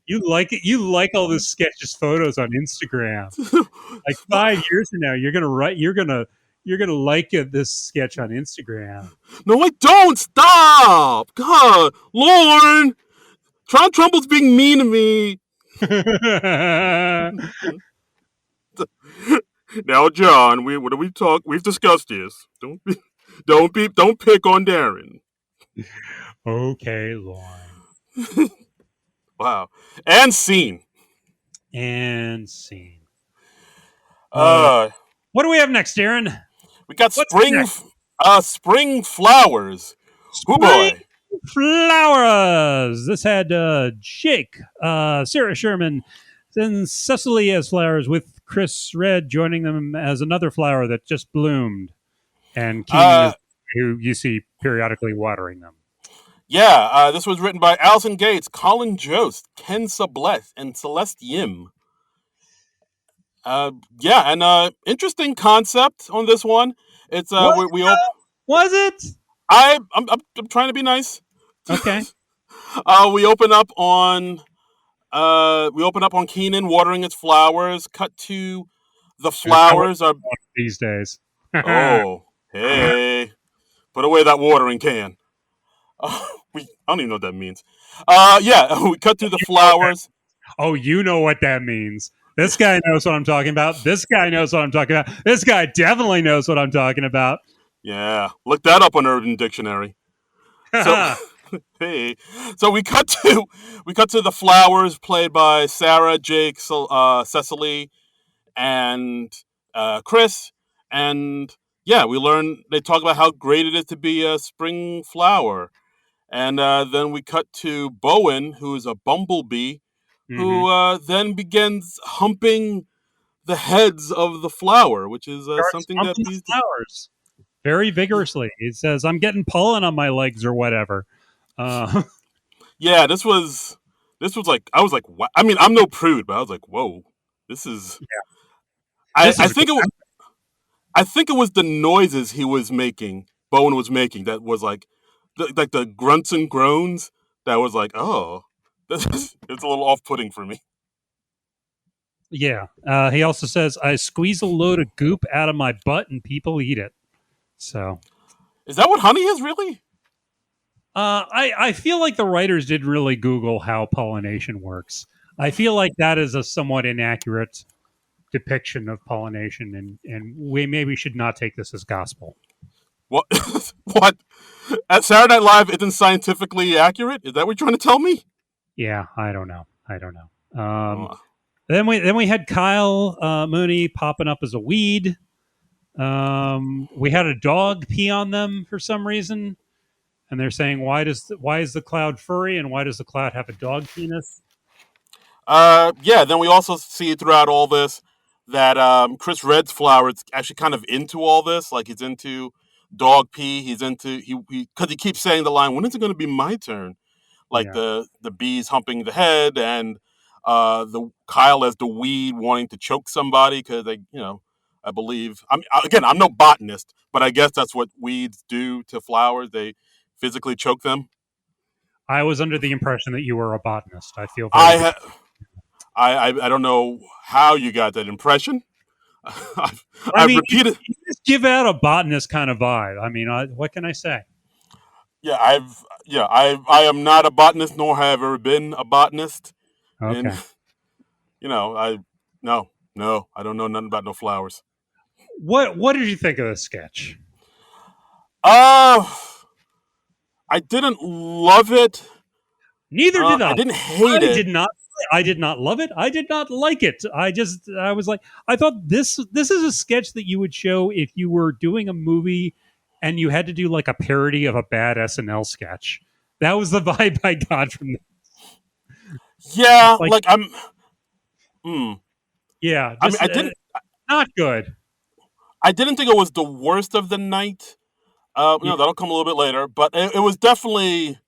You like it. You like all the sketches photos on Instagram. Like 5 years from now, you're gonna write. You're gonna like this sketch on Instagram. No, I don't. Stop. God, Lauren. Trumple's being mean to me. Now, John, what do we talk? We've discussed this. Don't pick on Darren. Okay, Lauren. Wow. And scene. And scene. Uh, What do we have next, Darren? we got What's next? spring flowers. Hoo Spring boy. flowers. This had Jake, Sarah Sherman, then Cecily as flowers with Chris Red joining them as another flower that just bloomed. And Keenan Uh, is who you see periodically watering them. yeah, this was written by Alison Gates, Colin Jost, Ken Sublette, and Celeste Yim. Uh, yeah, and interesting concept on this one. It's Was we, it we op- though? Was it? I'm trying to be nice. Okay. We open up on Keenan watering its flowers. Cut to the Dude, I would flowers are these days. oh hey, put away that watering can. I don't even know what that means. Yeah, we cut to the flowers. Oh, you know what that means. This guy knows what I'm talking about. This guy knows what I'm talking about. This guy definitely knows what I'm talking about. Yeah, look that up on Urban Dictionary. So hey, so we cut to the flowers played by Sarah, Jake, Cecily, and Chris, and yeah, we learn they talk about how great it is to be a spring flower, and then we cut to Bowen, who is a bumblebee, Mm-hmm. who then begins humping the heads of the flower, which is Starts something that pumping the bees do. flowers very vigorously. He says, "I'm getting pollen on my legs or whatever." Uh, Yeah, this was like I was like, wow. I mean, I'm no prude, but I was like, whoa, this is. I this I is think I think it was the noises he was making, Bowen was making, that was like, like the grunts and groans. That was like, oh, it's a little off-putting for me. yeah. He also says, "I squeeze a load of goop out of my butt and people eat it." So Is that what honey is really? I feel like the writers didn't really Google how pollination works. I feel like that is a somewhat inaccurate depiction of pollination, and we maybe should not take this as gospel. What? What? At Saturday Night Live isn't scientifically accurate? Is that what you're trying to tell me? Yeah, I don't know. I don't know. Oh. Then we had Kyle Mooney popping up as a weed. We had a dog pee on them for some reason, and they're saying why is the cloud furry and why does the cloud have a dog penis? Yeah. Then we also see throughout all this that Chris Red's flower is actually kind of into all this. Like he's into dog pee. He's into because he keeps saying the line, "When is it going to be my turn?" Like Yeah, the bees humping the head and the Kyle as the weed wanting to choke somebody because they I believe I'm no botanist, but I guess that's what weeds do to flowers. They physically choke them. I was under the impression that you were a botanist. I feel very I bad. ha- I don't know how you got that impression. I've, I I've mean, repeated. you just give out a botanist kind of vibe. I mean, what can I say? I am not a botanist, nor have I ever been a botanist, and Okay. I no, I don't know nothing about no flowers. What did you think of this sketch? Uh, I didn't love it. Neither did I. I didn't hate I it. did not. I did not love it. I did not like it. I was like, I thought this is a sketch that you would show if you were doing a movie and you had to do like a parody of a bad SNL sketch. That was the vibe I got from this. Yeah, Like, like I'm. Mm, yeah, I mean, just not good. I didn't think it was the worst of the night. Yeah, That'll come a little bit later, but it was definitely.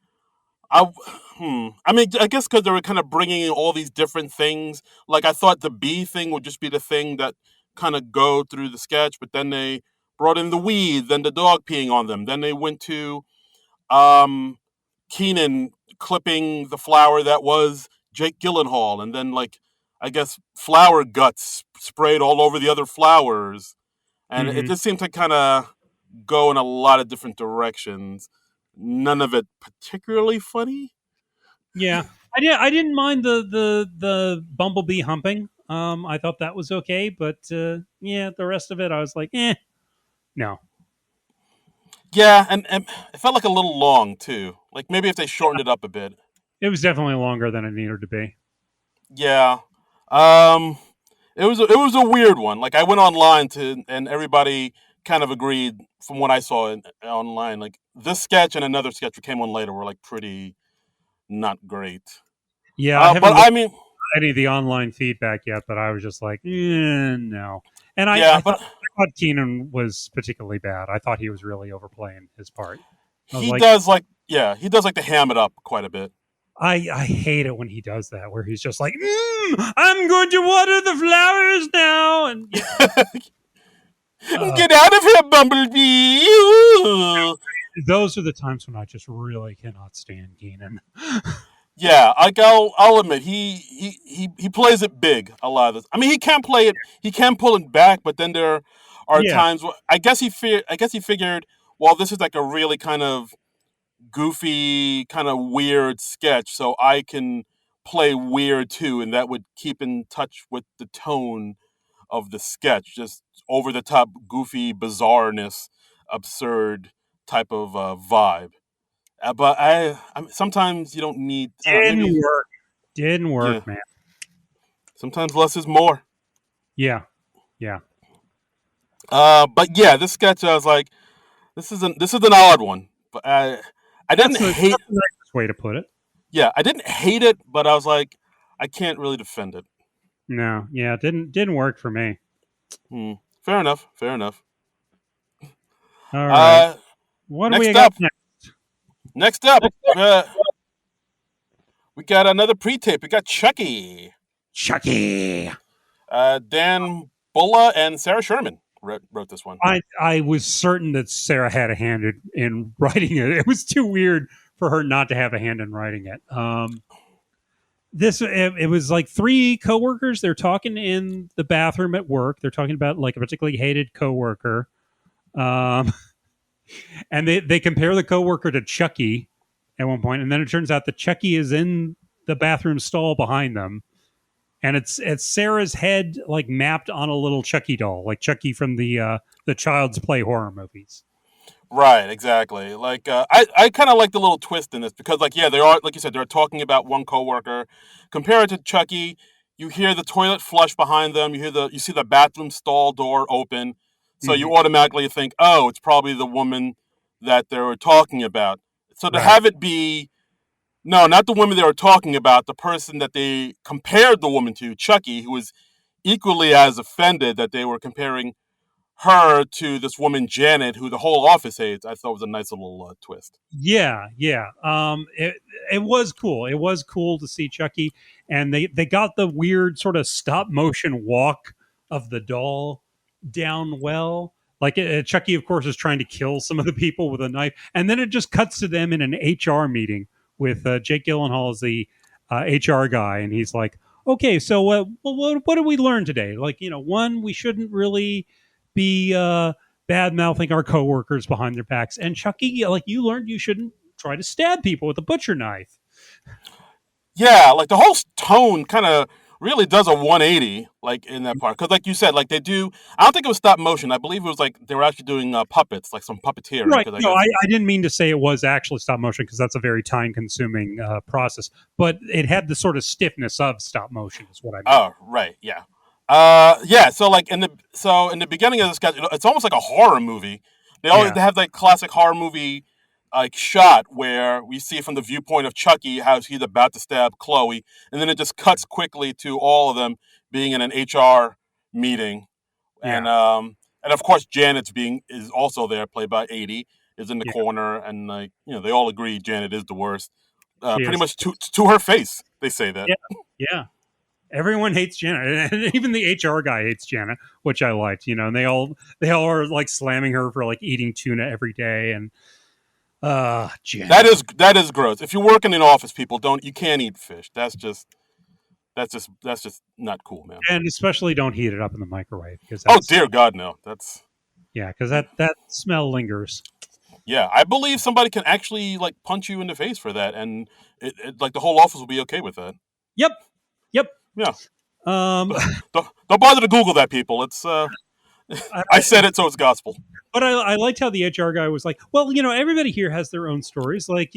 I, I mean, I guess because they were kind of bringing in all these different things. Like I thought the bee thing would just be the thing that kind of go through the sketch, but then they brought in the weeds, then the dog peeing on them. Then they went to um, Keenan clipping the flower that was Jake Gyllenhaal, and then like I guess flower guts sprayed all over the other flowers, and it hmm just seemed to kind of go in a lot of different directions. None of it particularly funny. yeah. I didn't mind the bumblebee humping. I thought that was okay, but yeah, the rest of it, I was like, no. Yeah, and it felt like a little long too. Like maybe if they shortened it up a bit. It was definitely longer than it needed to be. Yeah. Um, it was a weird one. Like I went online to, and everybody kind of agreed from what I saw online. Like this sketch and another sketch that came on later were like pretty not great. Yeah, I But haven't looked I mean, at any of the online feedback yet, but I was just like, no. And yeah, I but thought Keenan was particularly bad. I thought he was really overplaying his part. I was he like, does like yeah, he does like to ham it up quite a bit. I hate it when he does that, where he's just like, I'm going to water the flowers now. And yeah, uh, Get out of here, Bumblebee! Ooh. those are the times when I just really cannot stand Keenan. Yeah, like I'll admit he plays it big a lot of this. I mean, he can play it, he can pull it back, but then there are Yeah, times where I guess he figured, well, this is like a really kind of goofy, kind of weird sketch, so I can play weird too, and that would keep in touch with the tone of the sketch, just over the top, goofy, bizarreness, absurd type of vibe. But I mean, sometimes you don't need. I don't know, didn't maybe work. Didn't yeah. work, man. Sometimes less is more. Yeah, yeah. But yeah, this sketch I was like, this is an odd one. But I didn't hate. That's the nicest way to put it. Yeah, I didn't hate it, but I was like, I can't really defend it. No, yeah, didn't work for me. Hmm. Fair enough. Fair enough. All right. Uh, What do we next got up, next? next up, uh, we got another pre-tape. We got Chucky. Chucky. Dan Bulla and Sarah Sherman wrote this one. I was certain that Sarah had a hand in writing it. It was too weird for her not to have a hand in writing it. It was like three coworkers. They're talking in the bathroom at work. They're talking about like a particularly hated coworker. Um, and they compare the coworker to Chucky at one point, and then it turns out that Chucky is in the bathroom stall behind them, and it's Sarah's head like mapped on a little Chucky doll, like Chucky from the Child's Play horror movies. Right, exactly. Like I kind of like the little twist in this because, like, yeah, they are, like you said, they're talking about one coworker. Compare it to Chucky. You hear the toilet flush behind them. You see the bathroom stall door open, so Mm-hmm. you automatically think, oh, it's probably the woman that they were talking about. So to Right. have it be no, not the woman they were talking about, the person that they compared the woman to, Chucky, who was equally as offended that they were comparing her to this woman Janet, who the whole office hates. I thought was a nice little twist. Yeah, yeah. It was cool. It was cool to see Chucky, and they got the weird sort of stop motion walk of the doll down well. Like Chucky, of course, is trying to kill some of the people with a knife, and then it just cuts to them in an HR meeting with Jake Gyllenhaal as the HR guy, and he's like, "Okay, so what did we learn today? Like, one, we shouldn't really be bad mouthing our coworkers behind their backs, and Chucky, like you learned, you shouldn't try to stab people with a butcher knife." Yeah, like the whole tone kind of really does a 180, like in that part. Because, like you said, like they do. I don't think it was stop motion. I believe it was like they were actually doing puppets, like some puppeteering. Right. Because I No, guess. I didn't mean to say it was actually stop motion because that's a very time consuming process, but it had the sort of stiffness of stop motion, is what I meant. Oh, right. Yeah. Yeah. So like in the beginning of this sketch, it's almost like a horror movie. Yeah. They have like classic horror movie like shot where we see from the viewpoint of Chucky how he's about to stab Chloe, and then it just cuts quickly to all of them being in an HR meeting, and Yeah. um and of course Janet's being is also there, played by 80, is in the Yeah. corner, and like they all agree Janet is the worst. She Pretty is. much to her face, they say that. Yeah. Yeah. Everyone hates Janet, and even the HR guy hates Janet, which I liked. And they all are like slamming her for like eating tuna every day, and That Janet. is gross. If you work in an office, people don't you can't eat fish. That's just not cool, man. And especially don't heat it up in the microwave because Oh that's dear God, no. That's yeah, because that smell lingers. yeah. I believe somebody can actually like punch you in the face for that, and like the whole office will be okay with that. Yep. Yep. Yeah. Um, Don't bother to Google that, people. It's I, I said it, so it's gospel. but I liked how the HR guy was like, well, everybody here has their own stories. Like,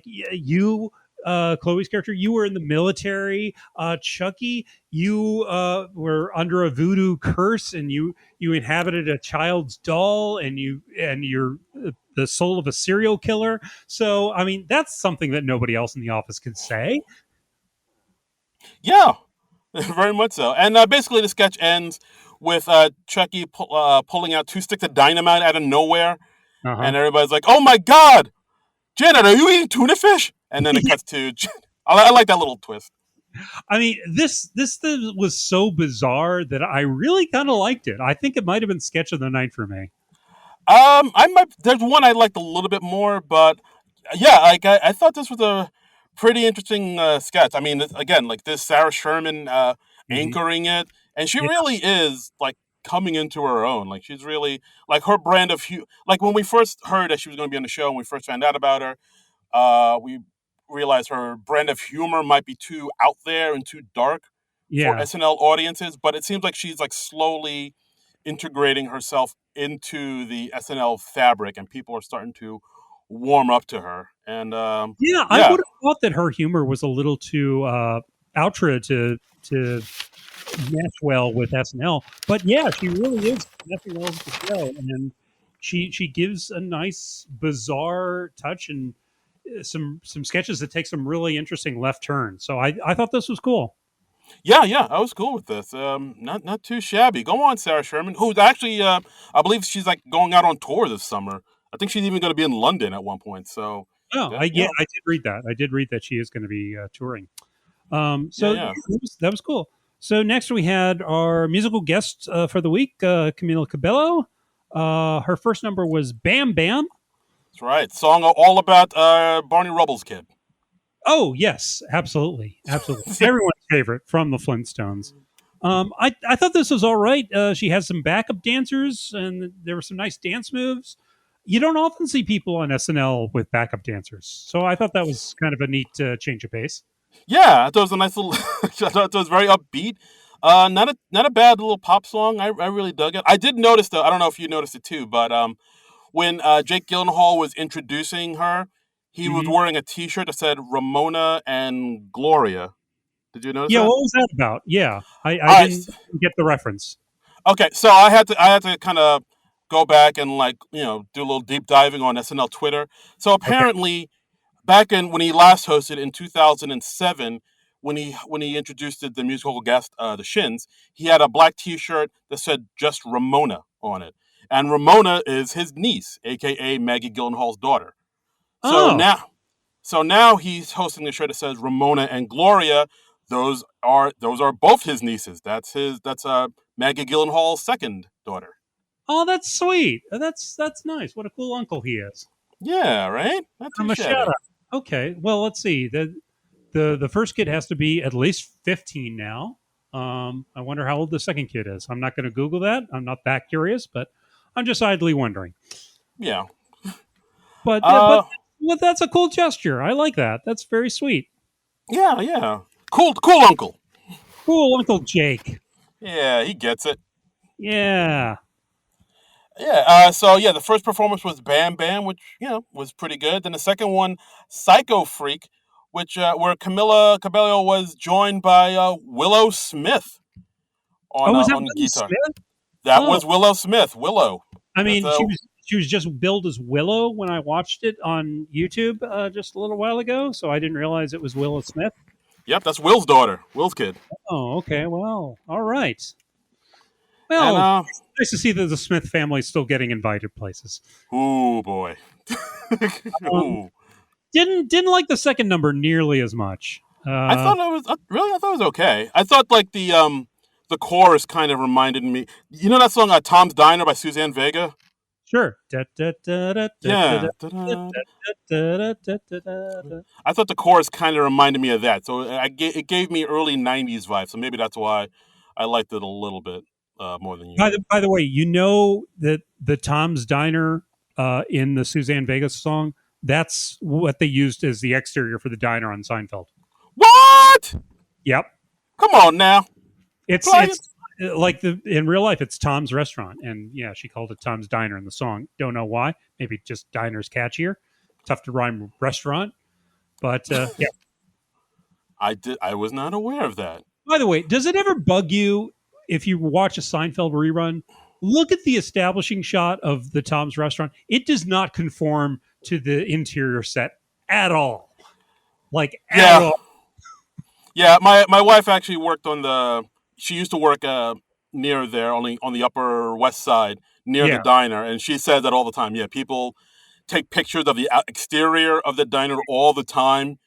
you, Chloe's character, you were in the military. Chucky, you were under a voodoo curse, and you inhabited a child's doll, and you're the soul of a serial killer. So, I mean, that's something that nobody else in the office can say. Yeah, very much so. And basically, the sketch ends with Chucky pulling out two sticks of dynamite out of nowhere, Uh huh. and everybody's like, "Oh my god, Janet, are you eating tuna fish?" And then it cuts to. I like that little twist. I mean, this thing was so bizarre that I really kind of liked it. I think it might have been sketch of the night for me. I might. There's one I liked a little bit more, but yeah, like I thought this was a pretty interesting sketch. I mean, again, like this Sarah Sherman Hmm. anchoring it, and she Yeah, really is like coming into her own. Like she's really like her brand of like when we first heard that she was going to be on the show, when we first found out about her, we realized her brand of humor might be too out there and too dark for yeah, SNL audiences, but it seems like she's like slowly integrating herself into the SNL fabric, and people are starting to warm up to her. And yeah. I yeah, would have thought that her humor was a little too outre to mesh well with SNL, but yeah, she really is meshing well with the show, and she gives a nice, bizarre touch and some sketches that take some really interesting left turns. So I thought this was cool. yeah, I was cool with this. Not too shabby. Go on, Sarah Sherman, who's actually I believe she's like going out on tour this summer. I think she's even going to be in London at one point. So Oh, yeah, yeah, I did read that. I did read that she is going to be touring. yeah, So yeah. that was cool. So next we had our musical guest for the week, Camila Cabello. Her first number was "Bam Bam." That's right. Song all about Barney Rubble's kid. Oh yes, absolutely, absolutely. Everyone's favorite from the Flintstones. I thought this was all right. She has some backup dancers, and there were some nice dance moves. You don't often see people on SNL with backup dancers, so I thought that was kind of a neat change of pace. Yeah, I thought it was a nice little. I thought it was very upbeat. Not a bad little pop song. I really dug it. I did notice though. I don't know if you noticed it too, but when Jake Gyllenhaal was introducing her, he was Hmm. wearing a T-shirt that said Ramona and Gloria. Did you notice Yeah, what that? was that about? Yeah, I All right. didn't get the reference. Okay, so I had to kind of go back and like do a little deep diving on SNL Twitter. So Okay. apparently back in when he last hosted in 2007, when he introduced the musical guest, the Shins, he had a black T-shirt that said just Ramona on it, and Ramona is his niece, aka Maggie Gyllenhaal's daughter. So Oh, now, so now he's hosting the show that says Ramona and Gloria. Those are both his nieces. That's Maggie Gyllenhaal's second daughter. oh, that's sweet. That's nice. What a cool uncle he is. Yeah, right. Not too I'm a shout shabby. out. Okay, well, let's see. The first kid has to be at least 15 now. I wonder how old the second kid is. I'm not going to Google that. I'm not that curious, but I'm just idly wondering. Yeah. But Uh. well, that's a cool gesture. I like that. That's very sweet. Yeah. Yeah. Cool uncle. Cool, Uncle Jake. Yeah, he gets it. Yeah. Yeah. So yeah, the first performance was Bam Bam, which was pretty good. Then the second one, Psycho Freak, which where Camila Cabello was joined by Willow Smith Oh, was that on Willow guitar. Smith? That Oh, was Willow Smith. Willow. I That's mean, she was just billed as Willow when I watched it on YouTube just a little while ago, so I didn't realize it was Willow Smith. yep, that's Will's daughter. Will's kid. Oh, okay. Well, all right. And Well, nice to see that the Smith family is still getting invited places. oh boy. Um, Ooh. didn't like the second number nearly as much. I thought it was really. I thought it was okay. I thought like the chorus kind of reminded me. You know that song "Tom's Diner" by Suzanne Vega? Sure. Yeah. I thought the chorus kind of reminded me of that, so it gave me early '90s vibes. So maybe that's why I liked it a little bit more than you did. By the way, you know that the Tom's Diner in the Suzanne Vegas song, that's what they used as the exterior for the diner on Seinfeld. What? Yep. Come on now. It's like in real life, it's Tom's Restaurant, and yeah, she called it Tom's Diner in the song. Don't know why. Maybe just diner's catchier. Tough to rhyme with restaurant, but yeah. I was not aware of that. By the way, does it ever bug you if you watch a Seinfeld rerun? Look at the establishing shot of the Tom's Restaurant. It does not conform to the interior set at all. Like at Yeah, all. yeah. My wife actually worked on the. She used to work near there, only on the Upper West Side, near the Yeah. diner, and she said that all the time. Yeah, people take pictures of the exterior of the diner all the time,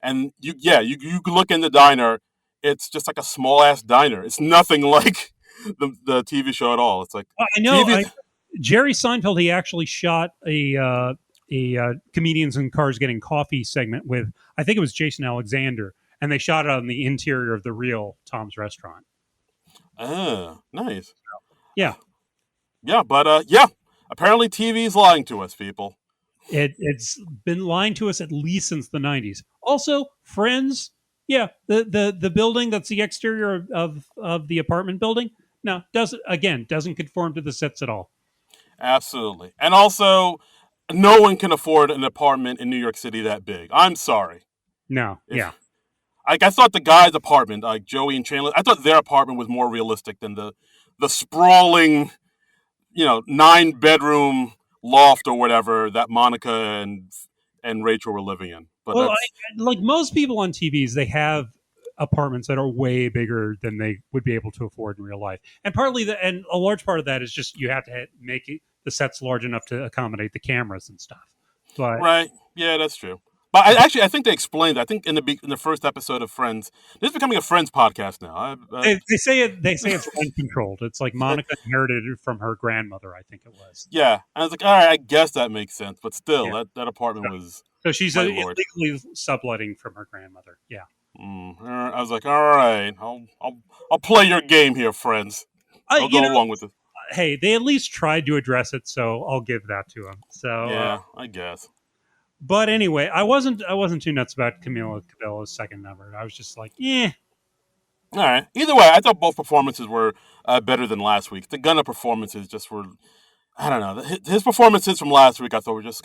and you can look in the diner. It's just like a small ass diner. It's nothing like the TV show at all. It's like I know. TV. Jerry Seinfeld. He actually shot a comedians in cars getting coffee segment with I think it was Jason Alexander, and they shot it on the interior of the real Tom's Restaurant. Nice. Yeah, Yeah, but yeah. Apparently, TV's lying to us, people. it's been lying to us at least since the '90s. Also, Friends. Yeah, the building that's the exterior of the apartment building. No, doesn't conform to the sets at all. Absolutely, and also, no one can afford an apartment in New York City that big. I'm sorry. No, If yeah. I thought the guy's apartment, like Joey and Chandler, I thought their apartment was more realistic than the sprawling, 9 bedroom loft or whatever that Monica and Rachel were living in. But Well, that's like most people on TVs, they have apartments that are way bigger than they would be able to afford in real life, and and a large part of that is just you have to make the sets large enough to accommodate the cameras and stuff. But right. Yeah, that's true. But I think they explained. I think in the first episode of Friends, this is becoming a Friends podcast now. they say it's uncontrolled. It's like Monica inherited it from her grandmother, I think it was. Yeah, and I was like, all right, I guess that makes sense. But still, Yeah. that apartment was So she's my lord. illegally subletting from her grandmother. Yeah. I was like, all right, I'll play your game here, Friends. I'll You go know, along with it. hey, they at least tried to address it, so I'll give that to them. So, Yeah, I guess. but anyway, I wasn't too nuts about Camila Cabello's second number. I was just like, yeah, All right. Either way, I thought both performances were better than last week. The Gunna performances just were, I don't know. His performances from last week I thought were just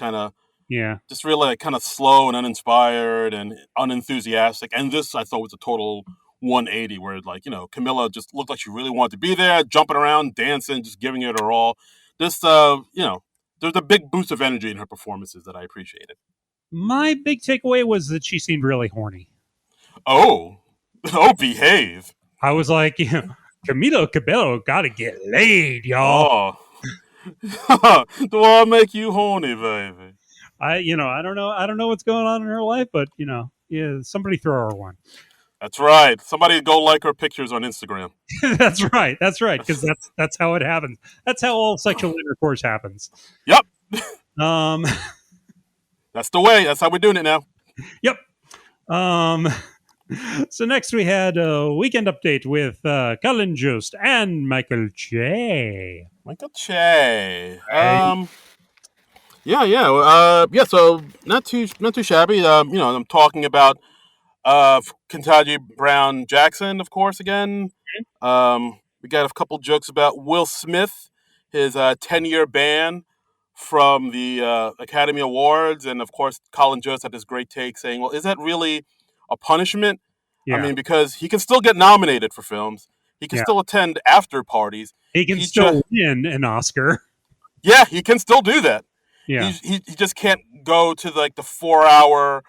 yeah. just really like, kind of slow and uninspired and unenthusiastic. And this I thought was a total 180 where like, Camilla just looked like she really wanted to be there, jumping around, dancing, just giving it her all. Just, there's a big boost of energy in her performances that I appreciated. My big takeaway was that she seemed really horny. Oh, oh, behave. I was like, Camila Cabello got to get laid, y'all. Oh, do I make you horny, baby? I don't know what's going on in her life, but yeah, somebody throw her one. That's right. Somebody go like her pictures on Instagram. That's right. That's right. Because that's how it happens. That's how all sexual intercourse happens. Yep. Um. That's the way. That's how we're doing it now. Yep. Um. So next we had a weekend update with Colin Jost and Michael Che. Michael Che. Hey. Yeah. So not too shabby. I'm talking about Kentucky Brown Jackson, of course. Again, we got a couple jokes about Will Smith, his 10-year ban from the Academy Awards, and of course, Colin Jost had this great take saying, "Well, is that really a punishment? I Yeah. mean, because he can still get nominated for films, he can Yeah. still attend after parties, He can he still just win an Oscar. yeah, he can still do that. Yeah. He just can't go to like the 4 hour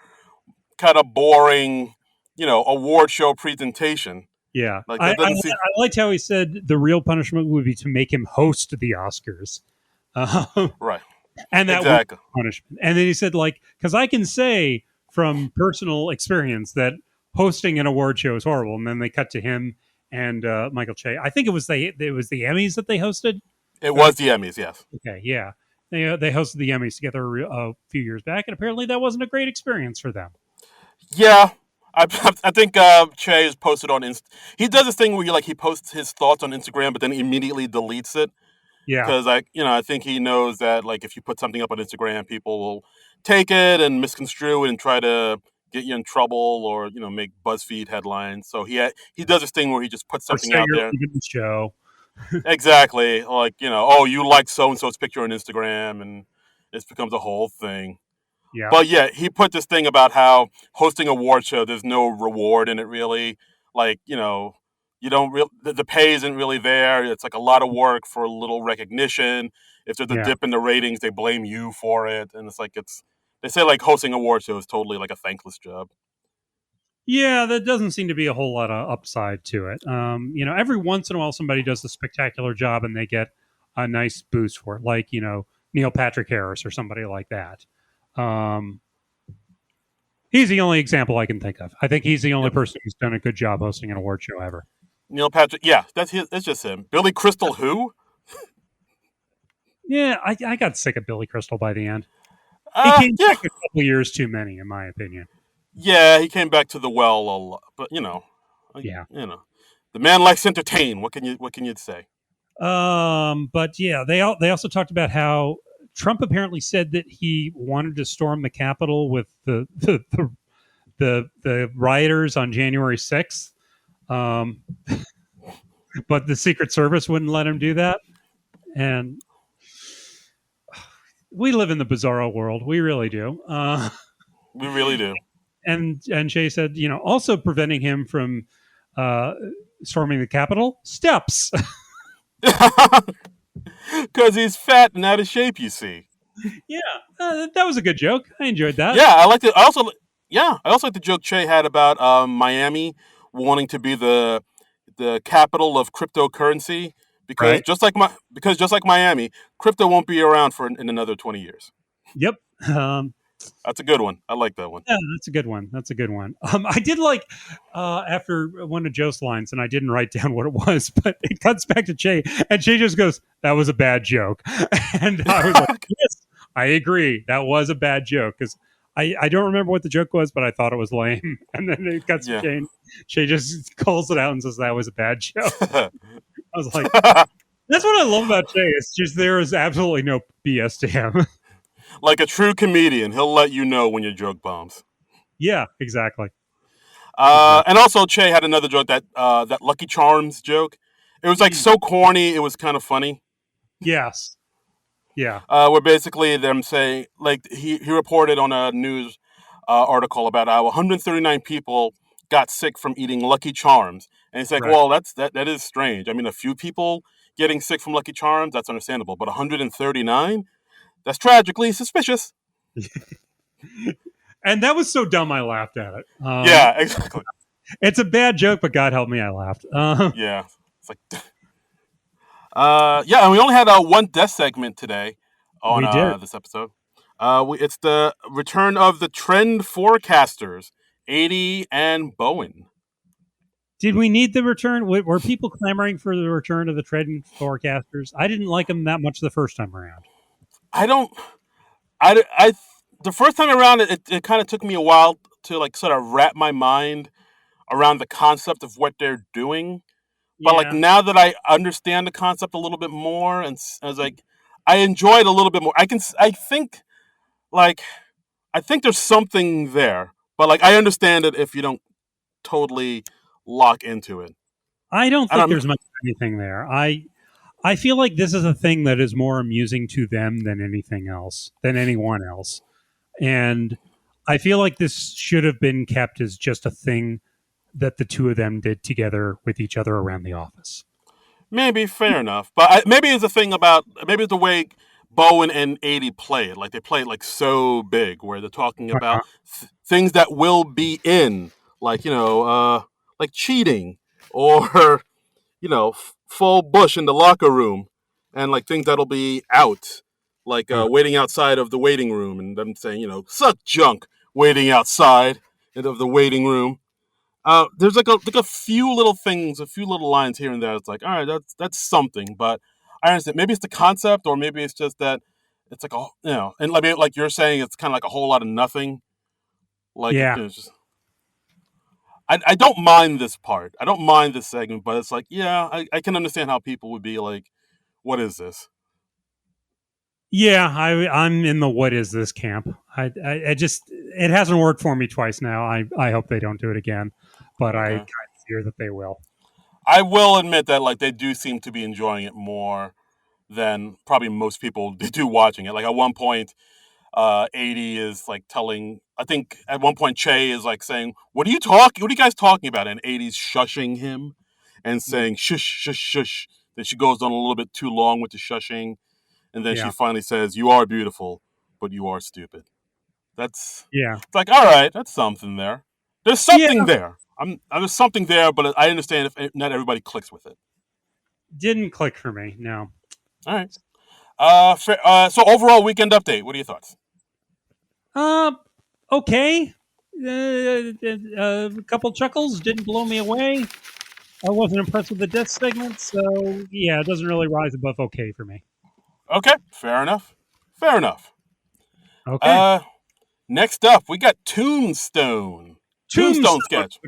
kind of boring, award show presentation. Yeah. Like I, that I, doesn't seem I liked how he said the real punishment would be to make him host the Oscars. right. And that Exactly. was punishment. And then he said, like, because I can say from personal experience that hosting an award show is horrible. And then they cut to him and Michael Che. I think it was the Emmys that they hosted. It was the Emmys, yes. Okay, yeah, they hosted the Emmys together a few years back, and apparently that wasn't a great experience for them. Yeah, I think Che has posted on He does this thing where he posts his thoughts on Instagram, but then immediately deletes it Yeah, because I think he knows that like if you put something up on Instagram, people will take it and misconstrue it and try to get you in trouble or make BuzzFeed headlines. So he does this thing where he just puts Or something say out you're there. leaving the show. Exactly, like oh, you like so and so's picture on Instagram, and it becomes a whole thing. Yeah. But yeah, he put this thing about how hosting a award show, there's no reward in it really. Like, you don't the pay isn't really there. It's like a lot of work for a little recognition. If there's a Yeah. dip in the ratings, they blame you for it, and it's like they say like hosting a award show is totally like a thankless job. Yeah, there doesn't seem to be a whole lot of upside to it. Every once in a while somebody does a spectacular job and they get a nice boost for it, like, Neil Patrick Harris or somebody like that. Um, he's the only example I can think of. I think he's the only Yep. person who's done a good job hosting an award show ever. Neil Patrick, yeah, that's just him. Billy Crystal, who? Yeah, I got sick of Billy Crystal by the end. He came Yeah, back a couple years too many, in my opinion. yeah, he came back to the well a lot, but Yeah. the man likes to entertain. What can you say? But yeah, they also talked about how Trump apparently said that he wanted to storm the Capitol with the rioters on January 6th. Um, but the Secret Service wouldn't let him do that. And we live in the bizarro world. We really do. We really do. And Jay said, also preventing him from uh, storming the Capitol, steps. Because he's fat and out of shape, you see. Yeah, that was a good joke. I enjoyed that. Yeah, I like it. I also like the joke Che had about Miami wanting to be the capital of cryptocurrency because Right. just like Miami, crypto won't be around for in another 20 years. Yep. That's a good one. I like that one. Yeah, that's a good one. That's a good one. I did like after one of Joe's lines, and I didn't write down what it was, but it cuts back to Jay, and Jay just goes, "That was a bad joke," and I was like, "Yes, I agree. That was a bad joke." Because I don't remember what the joke was, but I thought it was lame. And then it cuts to Yeah. Jay, and Jay just calls it out and says that was a bad joke. I was like, "That's what I love about Jay. It's just there is absolutely no BS to him." Like a true comedian, he'll let you know when your joke bombs. Yeah, exactly. Exactly. And also, Che had another joke that Lucky Charms joke. It was like so corny, it was kind of funny. Yes. Yeah. Where basically them saying like he reported on a news article about how 139 people got sick from eating Lucky Charms, and he's like, Right. well, that is strange. I mean, a few people getting sick from Lucky Charms, that's understandable, but 139, that's tragically suspicious. And that was so dumb I laughed at it. Yeah, exactly. It's a bad joke, but God help me, I laughed. Yeah, it's like, yeah, and we only had one death segment today on We did. this episode. It's the return of the trend forecasters, 80 and Bowen. Did we need the return? Were people clamoring for the return of the trend forecasters? I didn't like them that much the first time around. I don't. I the first time around, it kind of took me a while to like sort of wrap my mind around the concept of what they're doing. But like Yeah. now that I understand the concept a little bit more, and I was like, I enjoy it a little bit more. Like I think there's something there, but like I understand it if you don't totally lock into it. I don't I think don't. there's much of anything there. I feel like this is a thing that is more amusing to them than anything else, than anyone else. And I feel like this should have been kept as just a thing that the two of them did together with each other around the office. Maybe fair enough, but maybe it's a thing about maybe it's the way Bowen and 80 play it. Like they play it like so big, where they're talking Uh-huh. about things that will be in, like like cheating or full bush in the locker room, and like things that'll be out, like Uh-huh. waiting outside of the waiting room, and them saying suck junk waiting outside of the waiting room. There's like a few little things, a few little lines here and there. It's like, all right, that's something, but I understand. Maybe it's the concept, or maybe it's just that it's like and like you're saying, it's kind of like a whole lot of nothing. Like Yeah. it's just, I don't mind this part. I don't mind this segment, but it's like, yeah, I can understand how people would be like, what is this? Yeah, I'm in the what is this camp. I just it hasn't worked for me twice now. I hope they don't do it again, but I kind Okay. of fear that they will. I will admit that like they do seem to be enjoying it more than probably most people do watching it. Like at one point, 80 is like telling. I think at one point Che is like saying, "What are you talking? What are you guys talking about?" And 80's shushing him and Mm. saying, "Shush, shush, shush." Then she goes on a little bit too long with the shushing, and then she Yeah, finally says, "You are beautiful, but you are stupid." That's yeah, it's like, all right, that's something there. There's yeah. something there. There's something there, but I understand if not everybody clicks with it. Didn't click for me. No. All right. So overall weekend update. What are your thoughts? Uh, okay. A couple chuckles didn't blow me away. I wasn't impressed with the death segment, so yeah, it doesn't really rise above okay for me. Okay, fair enough. Fair enough. Okay. Uh, Next up, we got Tombstone. Tombstone Tombstone, sketch.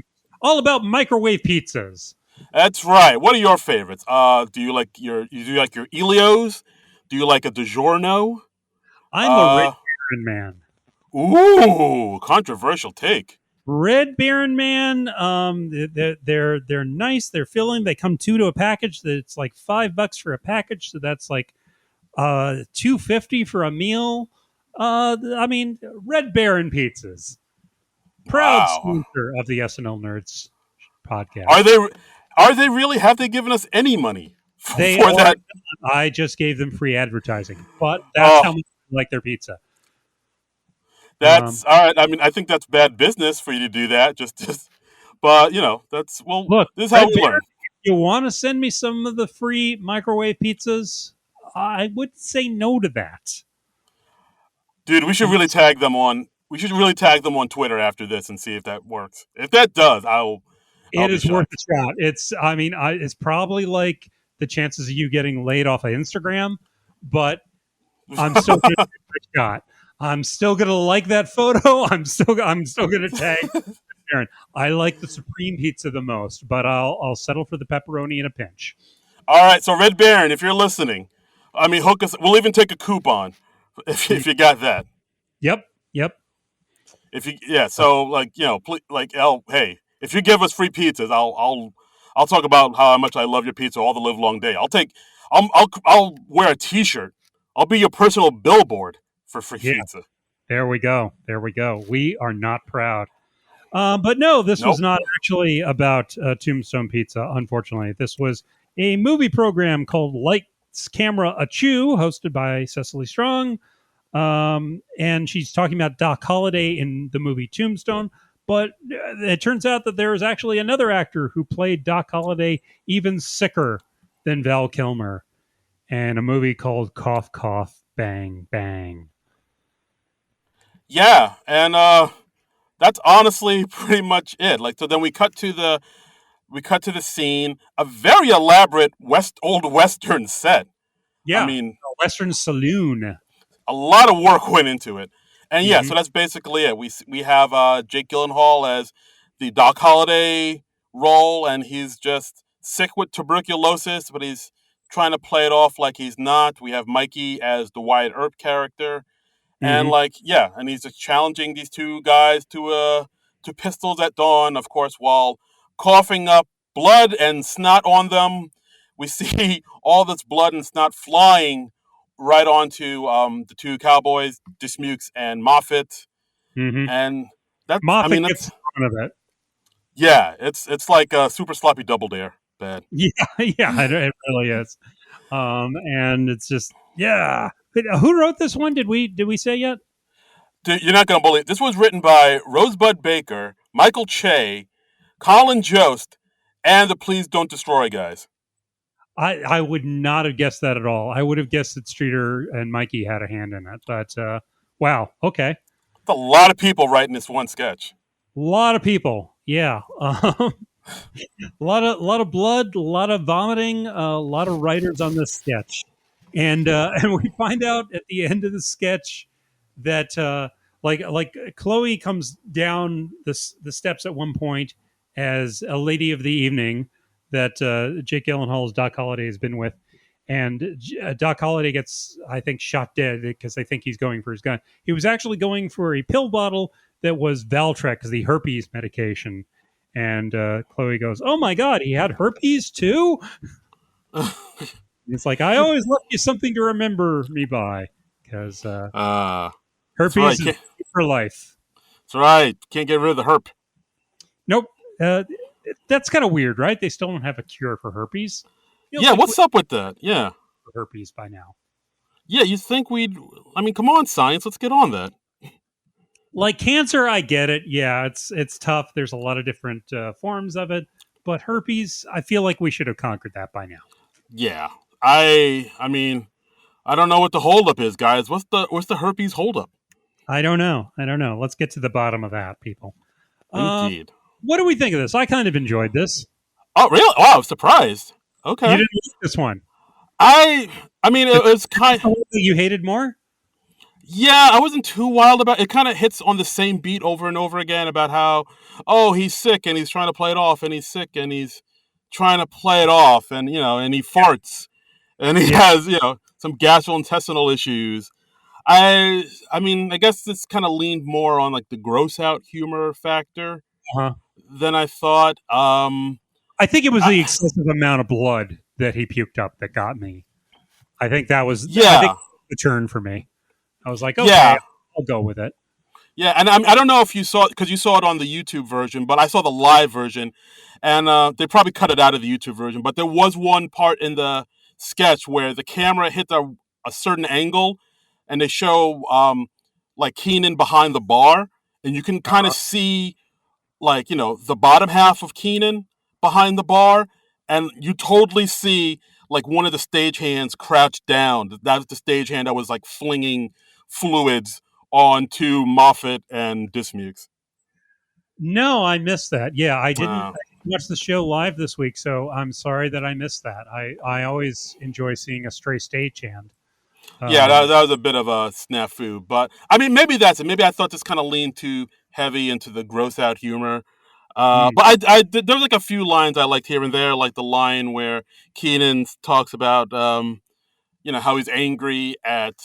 all about microwave pizzas. That's right. What are your favorites? Do you like your Elios? Do you like a DiGiorno? I'm a Red Uh, Baron man. ooh, controversial take. Red Baron man. They're nice. They're filling. They come two to a package. That's like $5 for a package. So that's like $2.50 for a meal. I mean, Red Baron pizzas. Proud Wow. sponsor of the SNL Nerds Are podcast. they? Are they really? Have they given us any money They for are. that? I just gave them free advertising, but that's how Oh, much I like their pizza. that's Um, all right. I mean, I think that's bad business for you to do that. But that's well. Look, This is how Red we Baron, learn, if you want to send me some of the free microwave pizzas, I would say no to that. dude. We should I'm really tag them on. We should really tag them on Twitter after this and see if that works. If that does, I'll It be is worth a shocked. shot. I mean, it's probably like the chances of you getting laid off of Instagram, but I'm still going to give it a shot. I'm still going to like that photo. I'm still going to tag Aaron. I like the supreme pizza the most, but I'll settle for the pepperoni in a pinch. All right, so Red Baron, if you're listening, I mean, hook us. We'll even take a coupon Mm. if you got that. Yep, yep. If you yeah, so like please, like hey, if you give us free pizzas, I'll talk about how much I love your pizza all the live long day. I'll wear a T-shirt. I'll be your personal billboard for free Yeah, pizza. there we go. There we go. We are not proud. But no, this was Nope. not actually about Tombstone Pizza, unfortunately. This was a movie program called Lights, Camera, Achoo, hosted by Cecily Strong. And she's talking about Doc Holliday in the movie Tombstone. But it turns out that there is actually another actor who played Doc Holliday even sicker than Val Kilmer in a movie called Cough, Cough, Bang, Bang. Yeah, and that's honestly pretty much it. Like so, then we cut to the scene, a very elaborate old western set. I Yeah, mean, Western Saloon. a lot of work went into it. And yeah, Mm-hmm. so that's basically it. We have Jake Gyllenhaal as the Doc Holliday role, and he's just sick with tuberculosis, but he's trying to play it off like he's not. We have Mikey as the Wyatt Earp character, and Mm-hmm. like yeah, and he's just challenging these two guys to pistols at dawn, of course, while coughing up blood and snot on them. We see all this blood and snot flying right onto the two cowboys, Dismukes and Moffat, Mm-hmm. and that's I Moffat mean gets that's in front of it. yeah, it's like a super sloppy double dare. Bad. Yeah, yeah, it really is. And it's just yeah. But, who wrote this one? Did we say yet? Dude, you're not gonna believe this was written by Rosebud Baker, Michael Che, Colin Jost, and the Please Don't Destroy guys. I would not have guessed that at all. I would have guessed that Streeter and Mikey had a hand in it. But wow, okay, It's a lot of people writing this one sketch. a lot of people. Yeah, a lot of blood, a lot of vomiting, a lot of writers on this sketch, and and we find out at the end of the sketch that like Chloe comes down the steps at one point as a lady of the evening that Jake Gyllenhaal's Doc Holliday has been with, and Doc Holliday gets I think shot dead because they think he's going for his gun. He was actually going for a pill bottle that was Valtrex, the herpes medication. And Chloe goes, "Oh my God, he had herpes too." It's like, I always left you something to remember me by, because That's right. herpes is for life. That's right. Can't get rid of the herp. Nope. Uh, that's kind of weird, right? They still don't have a cure for herpes. Feels Yeah, like we what's up with that? Yeah. have herpes by now. Yeah, you think we'd. I mean, come on, science. Let's get on that. Like cancer, I get it. Yeah, it's tough. There's a lot of different forms of it, but herpes, I feel like we should have conquered that by now. Yeah. I mean, I don't know what the holdup is, guys. What's the herpes holdup? I don't know. I don't know. Let's get to the bottom of that, people. Um, Indeed. what do we think of this? I kind of enjoyed this. Oh, really? Oh, I was surprised. You Okay. didn't like this one. I. I mean, The it was kind. one that you hated more? Yeah, I wasn't too wild about it. Kind of hits on the same beat over and over again about how, oh, he's sick and he's trying to play it off, and he's sick and he's trying to play it off, and and he farts, and he Yeah. has some gastrointestinal issues. I mean, I guess this kind of leaned more on like the gross out humor factor Uh-huh. than I thought. I think it was the I, excessive amount of blood that he puked up that got me. I think that was. I think yeah, the turn for me. I was like, okay, yeah. I'll go with it. Yeah, and I don't know if you saw it because you saw it on the YouTube version, but I saw the live version, and they probably cut it out of the YouTube version. But there was one part in the sketch where the camera hit a certain angle, and they show like Keenan behind the bar, and you can kind of see like the bottom half of Keenan behind the bar, and you totally see like one of the stagehands crouched down. That was the stagehand that was like flinging fluids onto Moffat and Dismukes. No, I missed that. Yeah, Uh, I didn't watch the show live this week, so I'm sorry that I missed that. I always enjoy seeing a stray stagehand. yeah, Um, that was a bit of a snafu, but I mean, maybe that's it. Maybe I thought this kind of leaned too heavy into the gross out humor. hmm. But there was like a few lines I liked here and there, like the line where Keenan talks about how he's angry at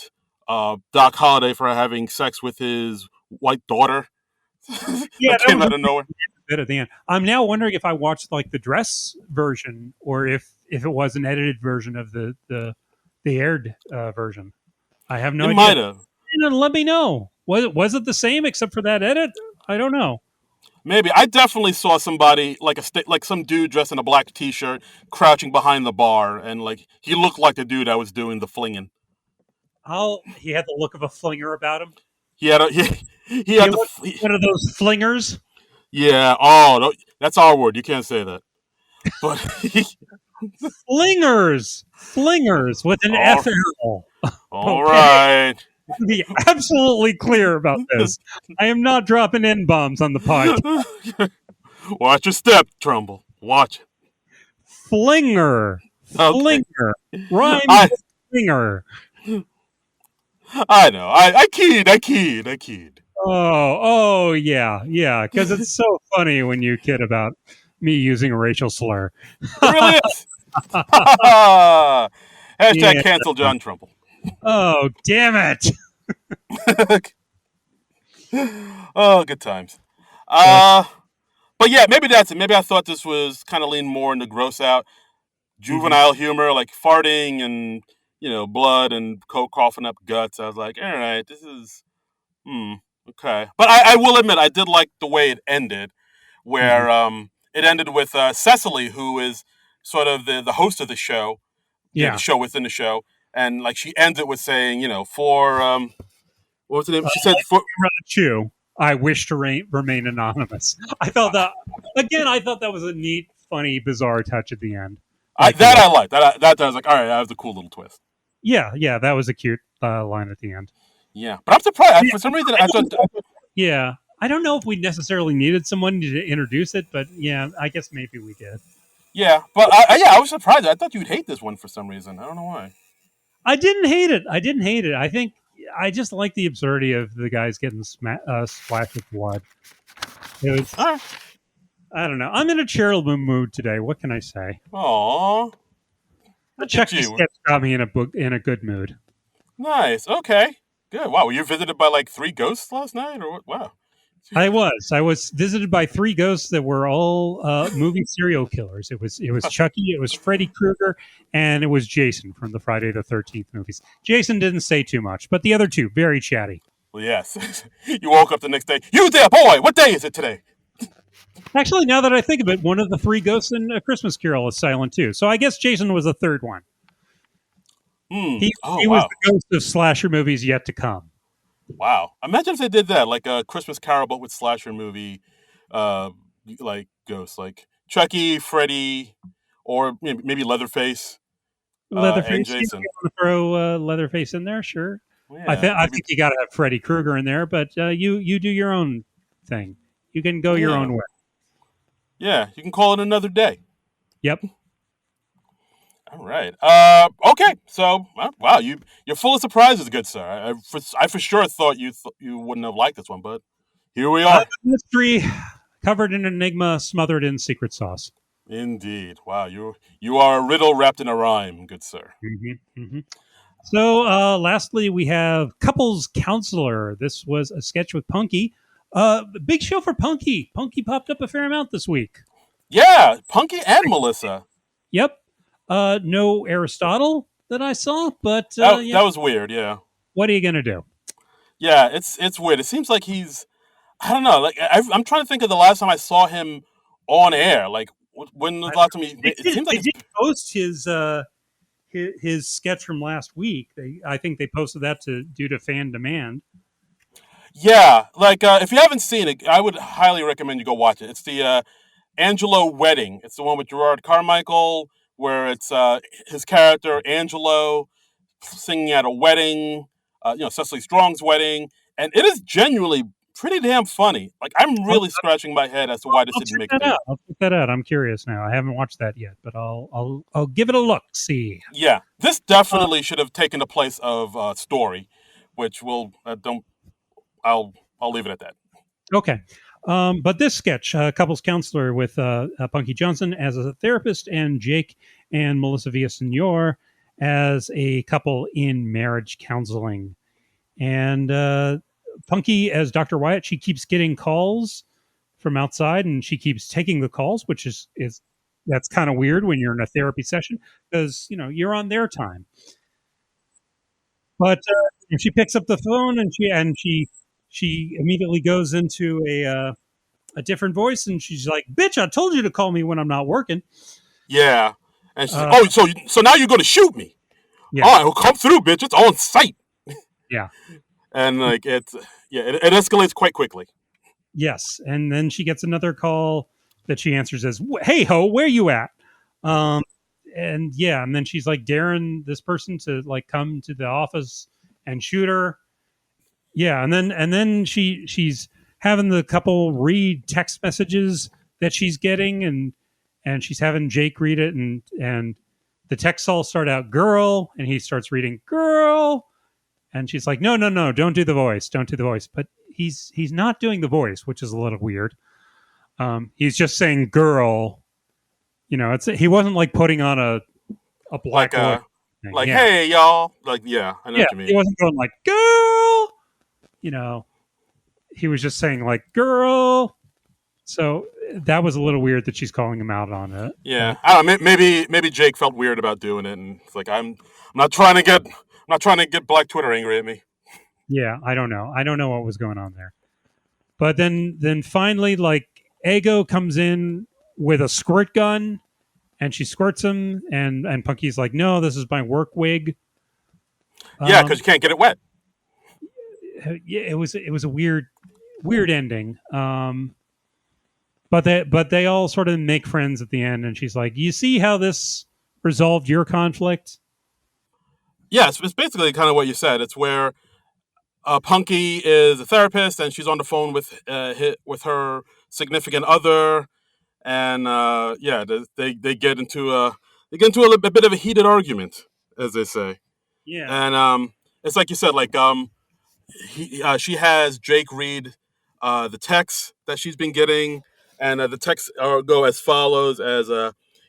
Doc Holliday for having sex with his white daughter. Yeah, That that came was a out of nowhere. bit at the end. I'm now wondering if I watched like the dress version or if it was an edited version of the aired version. I have no It idea. might have. Let me know. Was it the same except for that edit? I don't know. Maybe I definitely saw somebody like like some dude dressed in a black T-shirt crouching behind the bar, and like he looked like the dude I was doing the flinging. He had the look of a flinger about him. He had a he He had the was one of those flingers. yeah. Oh, no, that's our word. You can't say that. But Flingers with an all, FL. all Okay, right. be absolutely clear about this. I am not dropping N bombs on the podcast. Watch your step, Trumbull. Watch it. Flinger, Okay. flinger, rhymes I with flinger. I know. I keyed. I keyed. I keyed. Oh, yeah, yeah. Because it's so funny when you kid about me using a racial slur. It really is. Hashtag Yeah. cancel John Trumbull. Oh, damn it. Oh, good times. That's But yeah, maybe that's it. Maybe I thought this was kind of lean more into gross out mhm. juvenile humor, like farting and blood and coke coughing up guts. I was like, all right, this is okay. But I will admit, I did like the way it ended, Mhm. where it ended with Cecily, who is sort of the host of the show, the Yeah. show within the show, and like she ends it with saying, for what was the name? She said for Chew. I wish to remain anonymous. I thought that was a neat, funny, bizarre touch at the end. Like the that way, I liked. That I was like, all right, that was a cool little twist. yeah, that was a cute line at the end. Yeah, but I'm surprised. Yeah, For some reason, I I don't, thought. yeah, I don't know if we necessarily needed someone to introduce it, but yeah, I guess maybe we did. Yeah, but I was surprised. I thought you'd hate this one for some reason. I don't know why. I didn't hate it. I didn't hate it. I think I just like the absurdity of the guys getting splashed with blood. It was, All right. I don't know. I'm in a charitable mood today. What can I say? Aw, A look at Chucky you. sketch got me in a good mood. Nice. Okay. Good. Wow. Were you visited by like 3 ghosts last night, or what? Wow. I was visited by three ghosts that were all movie serial killers. It was Chucky, it was Freddy Krueger, and it was Jason from the Friday the 13th movies. Jason didn't say too much, but the other two very chatty. Well, yes. You woke up the next day. You there, boy? What day is it today? Actually, now that I think of it, one of the three ghosts in A Christmas Carol is silent too. So I guess Jason was the third one. Oh, He was wow. the ghost of slasher movies yet to come. Wow. Imagine if they did that, like a Christmas Carol, but with slasher movie, uh, like ghosts, like Chucky, Freddy, or maybe Leatherface, and Leatherface, you Jason. want to throw Leatherface in there? Sure. Well, yeah, I maybe. think you got to have Freddy Krueger in there, but you do your own thing. You can go your Yeah, own way. yeah. You can call it another day. Yep. All right. Okay. So, wow, you're full of surprises, good sir. I for sure thought you wouldn't have liked this one, but here we are. Mystery covered in enigma, smothered in secret sauce. Indeed. Wow, you are a riddle wrapped in a rhyme, good sir. Mm-hmm. So, lastly, we have Couples Counselor. This was a sketch with Punky. Big show for Punky. Punky popped up a fair amount this week. Yeah, Punky and Melissa. Yep. No Aristotle that I saw, but That was weird. Yeah. what are you gonna do? Yeah, it's weird. It seems like he's I don't know. Like I'm trying to think of the last time I saw him on air. Like when the last time it seems like They it's did post his sketch from last week. I think they posted that due to fan demand. yeah. Like if you haven't seen it, I would highly recommend you go watch it. It's the Angelo Wedding. It's the one with Gerard Carmichael, where it's his character Angelo singing at a wedding, Cecily Strong's wedding, and it is genuinely pretty damn funny. Like I'm I'll, really scratching my head as to why this I'll didn't check make it that big. out. I'll check that out. I'm curious now. I haven't watched that yet, but I'll give it a look. See. Yeah, this Uh, definitely should have taken the place of Story, which will don't. I'll leave it at that. okay. But this sketch, couples counselor with Punky Johnson as a therapist, and Jake and Melissa Villasenor as a couple in marriage counseling. And Punky as Dr. Wyatt, she keeps getting calls from outside, and she keeps taking the calls, which is that's kind of weird when you're in a therapy session because you're on their time. But she picks up the phone and she immediately goes into a different voice, and she's like, "Bitch, I told you to call me when I'm not working." Yeah, and she's like, Uh, "Oh, so now you're going to shoot me? yeah, All right, well, come through, bitch. It's on site." yeah, And like it escalates quite quickly. yes. And then she gets another call that she answers as, "Hey ho, where you at?" Um, and yeah, and then she's like daring this person to like come to the office and shoot her. Yeah, and then she's having the couple read text messages that she's getting, and she's having Jake read it, and the texts all start out girl, and he starts reading girl, and she's like, no, no, no, don't do the voice, don't do the voice. But he's not doing the voice, which is a little weird. He's just saying girl. He wasn't like putting on a Like black voice thing. like Yeah, hey y'all. Like yeah, I know yeah. what you He mean. wasn't going like girl. You know, he was just saying like girl. So that was a little weird that she's calling him out on it. Yeah, But I don't know. Maybe Jake felt weird about doing it, and it's like I'm not trying to get Black Twitter angry at me. yeah, I don't know. I don't know what was going on there. But then finally, like Ego comes in with a squirt gun, and she squirts him, and Punky's like, "No, this is my work wig." Yeah, because Um, you can't get it wet. yeah, it was a weird ending. But they all sort of make friends at the end, and she's like, "You see how this resolved your conflict?" Yeah, it's basically kind of what you said. It's where Punky is a therapist, and she's on the phone with her significant other, and yeah, they get into a bit of a heated argument, as they say, Yeah, and it's like you said, like she has Jake read the texts that she's been getting, and the texts go as follows: as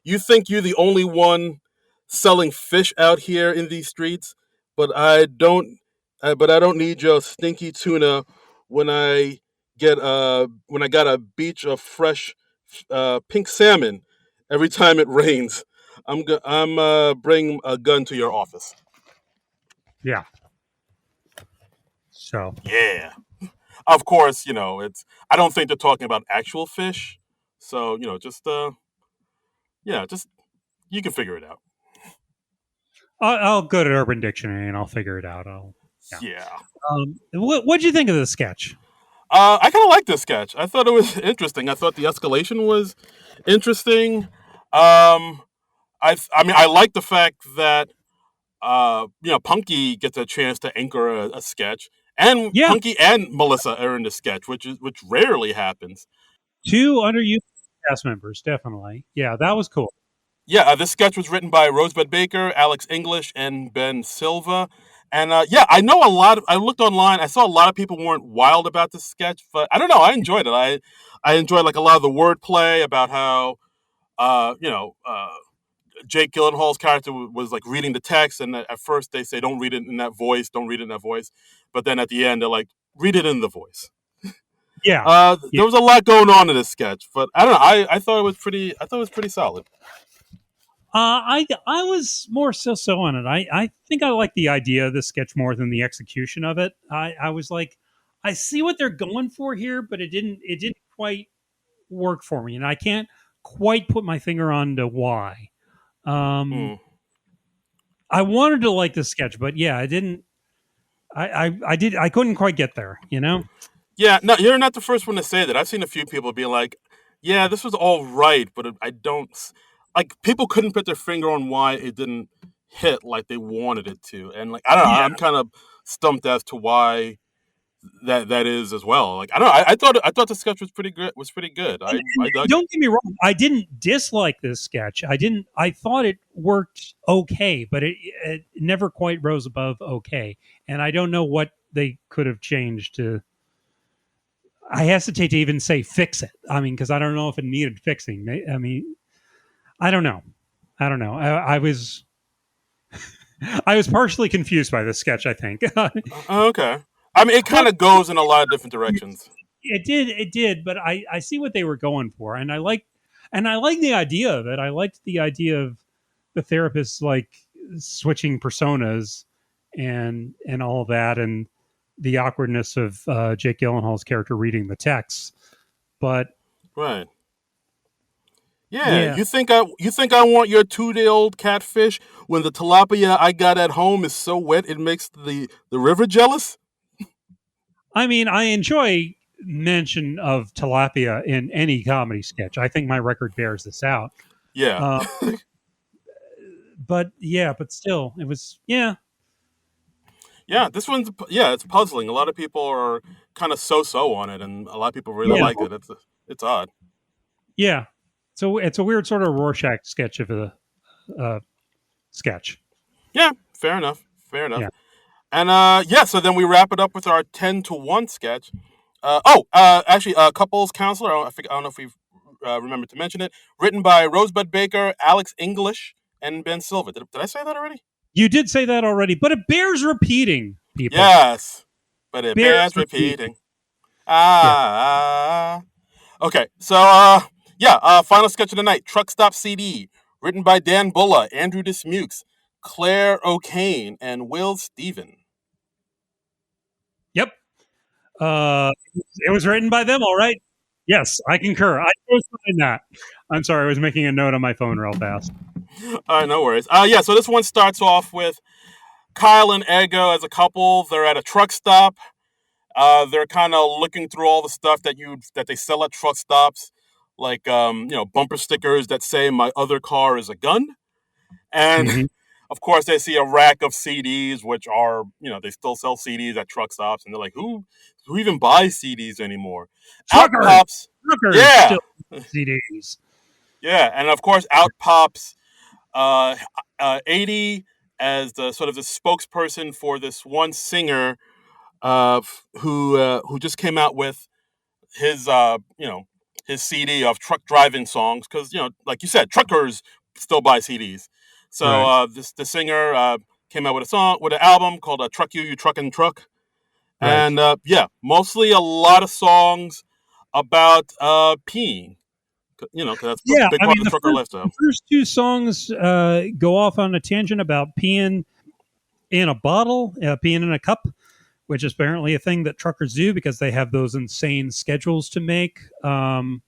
you think you're the only one selling fish out here in these streets, but I don't. But I don't need your stinky tuna when I get when I got a beach of fresh pink salmon every time it rains. I'm bringing a gun to your office. Yeah. So, Yeah. Of course, it's. I don't think they're talking about actual fish, so just yeah, just you can figure it out. I'll go to Urban Dictionary and I'll figure it out. Yeah. Yeah. What'd you think of the sketch? I kind of like this sketch. I thought it was interesting. I thought the escalation was interesting. I mean, I like the fact that Punky gets a chance to anchor a sketch, and Yeah, Punky and Melissa are in the sketch, which rarely happens. two underused cast members, definitely. Yeah, that was cool. Yeah, this sketch was written by Rosebud Baker, Alex English, and Ben Silva. And yeah, I know a lot. I looked online. I saw a lot of people weren't wild about this sketch, but I don't know. I enjoyed it. I enjoyed like a lot of the wordplay about how uh, you know uh, Jake Gyllenhaal's character was like reading the text, and at first they say don't read it in that voice, don't read it in that voice, but then at the end they're like read it in the voice. Yeah, yeah. There was a lot going on in this sketch, but I don't know. I thought it was pretty. I thought it was pretty solid. I was more so on it. I think I like the idea of the sketch more than the execution of it. I was like, I see what they're going for here, but it didn't quite work for me, and I can't quite put my finger on to why. Um, Hmm. I wanted to like the sketch, but yeah, I didn't. I couldn't quite get there. You know. Yeah, no, you're not the first one to say that. I've seen a few people be like, "Yeah, this was all right, but I don't like." People couldn't put their finger on why it didn't hit like they wanted it to, and like I don't know. Yeah, I'm kind of stumped as to why that is as well. Like I don't know. I thought the sketch was pretty good. Was pretty good. I and dug it. don't get me wrong, I didn't dislike this sketch. I didn't. I thought it worked okay, but it never quite rose above okay. And I don't know what they could have changed to. I hesitate to even say fix it. I mean, because I don't know if it needed fixing. I mean, I don't know. I don't know. I was I was partially confused by this sketch. I think Okay. I mean, it kind but of goes in a lot of different directions. it did, but I see what they were going for, and I like the idea of it. I liked the idea of the therapist like switching personas and all that, and the awkwardness of Jake Gyllenhaal's character reading the text. But Right. Yeah, yeah, you think I want your 2-day old catfish when the tilapia I got at home is so wet it makes the river jealous? I mean, I enjoy mention of tilapia in any comedy sketch. I think my record bears this out. Yeah. Uh, but yeah, but still, it was yeah, Yeah, this one's it's puzzling. A lot of people are kind of so-so on it, and a lot of people really yeah, like it. It's odd. yeah. So it's a weird sort of Rorschach sketch of a uh, sketch. Yeah, fair enough. Fair enough. Yeah. And yeah, so then we wrap it up with our 10-1 sketch. Actually, couples counselor. I don't know if we've remembered to mention it. Written by Rosebud Baker, Alex English, and Ben Silva. Did I say that already? You did say that already, but it bears repeating, people. Yes, but it Bears bears repeating. repeating. Yeah. Ah. Okay, so yeah, final sketch of the night. Truck Stop CD, written by Dan Bulla, Andrew Dismukes, Claire O'Kane, and Will Steven. Yep. It was written by them, all right. Yes, I concur. I co-sign that. I'm sorry, I was making a note on my phone real fast. All right, no worries. Yeah, so this one starts off with Kyle and Ego as a couple. They're at a truck stop. They're kind of looking through all the stuff that they sell at truck stops, like bumper stickers that say "My other car is a gun," and Hmm. of course they see a rack of CDs, which are they still sell CDs at truck stops, and they're like, who even buys CDs anymore? Out Truckers, pops, truckers yeah, still CDs. yeah, and of course out pops uh, 80 as the sort of the spokesperson for this one singer who just came out with his his CD of truck driving songs because like you said, truckers still buy CDs. So Right. the singer came out with a song with an album called "Truck You, You Truckin' Truck," Right. And yeah, mostly a lot of songs about peeing. Because that's a Yeah, big I part mean of the trucker the lifestyle. first two songs go off on a tangent about peeing in a bottle, peeing in a cup, which is apparently a thing that truckers do because they have those insane schedules to make. And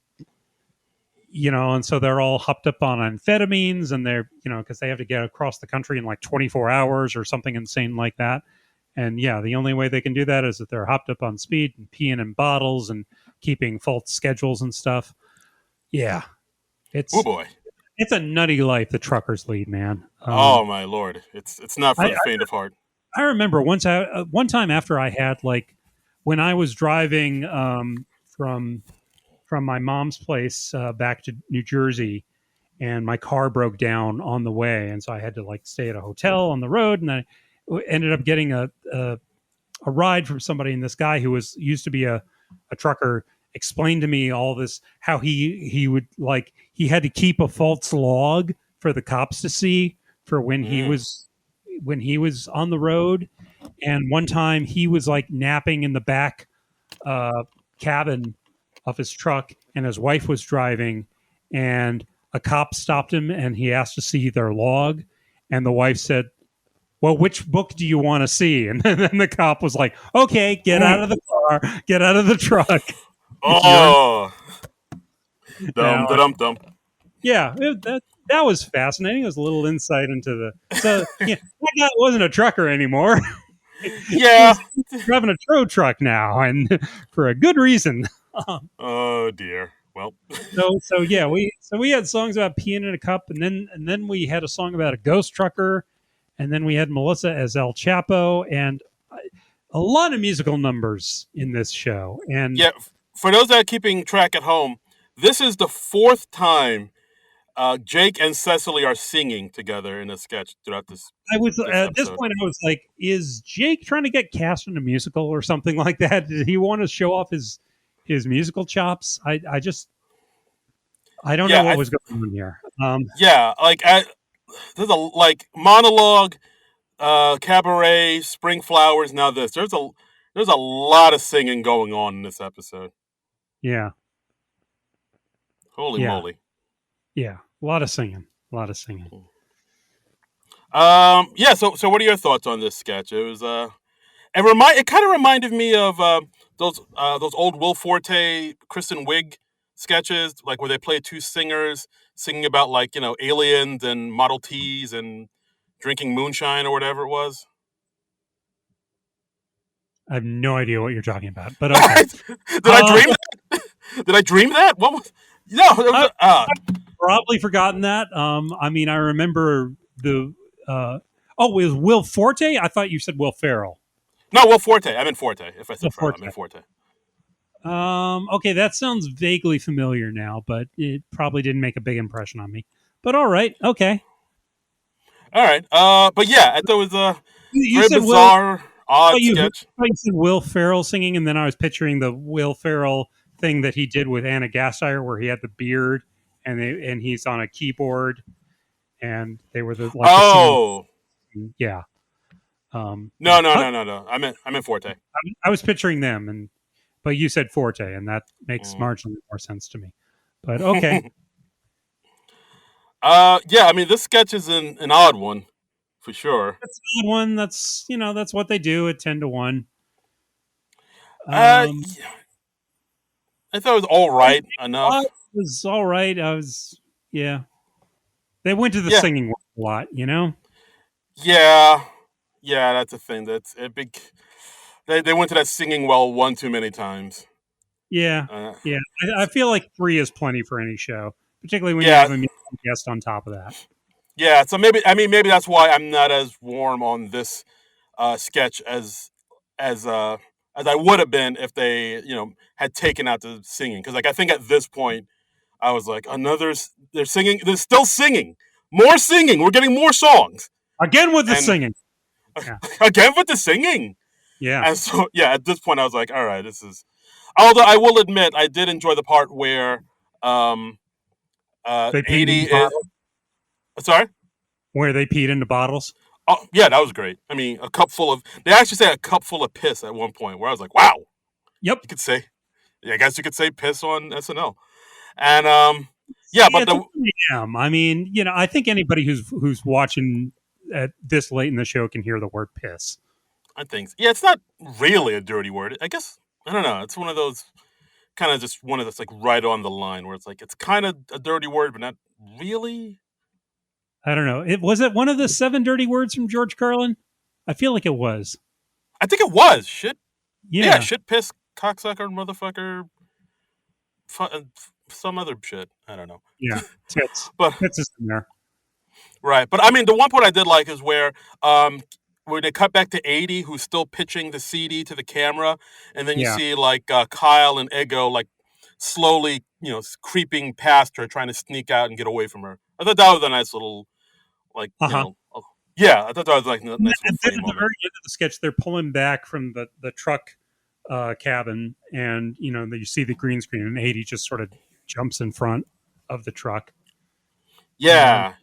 so they're all hopped up on amphetamines, and they're because they have to get across the country in like 24 hours or something insane like that. And yeah, the only way they can do that is that they're hopped up on speed and peeing in bottles and keeping false schedules and stuff. Yeah, Oh it's boy. it's a nutty life the truckers lead, man. Oh my lord. It's not for I the faint of heart. I remember one time after I had like when I was driving from my mom's place back to New Jersey, and my car broke down on the way, and so I had to like stay at a hotel on the road, and I ended up getting a ride from somebody, and this guy who was used to be a trucker explained to me all this how he would like he had to keep a false log for the cops to see for Mm. when he was on the road. And one time he was like napping in the back uh, cabin of his truck, and his wife was driving, and a cop stopped him and he asked to see their log, and the wife said, well, which book do you want to see? And then the cop was like, okay, get out Mm. of the car, get out of the truck. You're Oh, dum now, da dum dum. yeah, that was fascinating. It was a little insight into the so yeah, that guy wasn't a trucker anymore. Yeah. He's driving a tow truck now, and for a good reason. Oh dear. Well. So yeah, we had songs about peeing in a cup, and then we had a song about a ghost trucker, and then we had Melissa as El Chapo, and a lot of musical numbers in this show. And Yeah. For those that are keeping track at home, this is the fourth time Jake and Cecily are singing together in a sketch throughout I was this at this episode. point, I was like, is Jake trying to get cast in a musical or something like that? Did he want to show off his musical chops? I don't know Yeah, what was going on here. yeah. There's a monologue, cabaret, spring flowers. Now this there's a lot of singing going on in this episode. Yeah, Holy yeah, moly! yeah. A lot of singing, a lot of singing. Yeah. So what are your thoughts on this sketch? It was it kind of reminded me of those old Will Forte, Kristen Wiig sketches, like where they play two singers singing about aliens and Model Ts and drinking moonshine or whatever it was. I have no idea what you're talking about, but okay. Did I dream that? Did I dream that? What was? No, it was, Probably forgotten that. I mean, I remember the. Oh, it was Will Forte. I thought you said Will Ferrell. no, Will Forte. I meant Forte. If I Will said Ferrell, I Forte. meant Forte. Okay, that sounds vaguely familiar now, but it probably didn't make a big impression on me. But all right, okay. All right. But yeah, I thought it was a You very said Will. bizarre, odd sketch. I thought you said Will Ferrell singing, and then I was picturing the Will Ferrell thing that he did with Anna Gasteyer, where he had the beard and he's on a keyboard, and they were the singing. Oh. Yeah. No, no, I, no, no, no. I meant Forte. I was picturing them, but you said Forte, and that makes Mm. marginally more sense to me. But okay. Yeah, I mean, this sketch is an odd one, for sure. That's a good one. That's what they do at 10-1. Uh, Um, yeah, I thought it was all I right thought enough. it was all right. Yeah. They went to the Yeah, singing a lot. yeah, yeah. That's a thing. That's a big. They went to that singing well one too many times. Yeah, Uh, yeah. I feel like 3 is plenty for any show, particularly when you yeah, have a musical guest on top of that. yeah. So maybe that's why I'm not as warm on this sketch as uh, as I would have been if they had taken out the singing, because I think at this point I was like, they're singing, they're still singing, more singing, we're getting more songs, Again with the and singing. Yeah. again with the singing. Yeah. And so yeah, at this point I was like, all right, this is. Although I will admit, I did enjoy the part where um, They peed 80 in is. bottles. Sorry. Where they peed into bottles. Oh yeah, that was great. I mean, a cup full of. They actually say a cup full of piss at one point, where I was like, wow, Yep. you could say. Yeah, I guess you could say piss on SNL. And yeah, Yeah, but it's a the jam. I mean, I think anybody who's watching at this late in the show can hear the word piss. I think yeah, it's not really a dirty word. I guess I don't know. It's one of those kind of just one of that's like right on the line where it's like it's kind of a dirty word, but not really. I don't know. It one of the seven dirty words from George Carlin. I feel like it was. I think it was shit. Yeah, Yeah, shit, piss, cocksucker, motherfucker, some other shit. I don't know. yeah. Tits. But Tits is in there. right, but I mean, the one part I did like is um where they cut back to 80, who's still pitching the CD to the camera, and then you Yeah. see like Kyle and Ego like slowly, creeping past her, trying to sneak out and get away from her. I thought that was a nice little like, Uh huh. yeah, I thought that was like a And nice little then funny at the moment. very end of the sketch, they're pulling back from the truck cabin, and you see the green screen, and 80 just sort of jumps in front of the truck. And Yeah,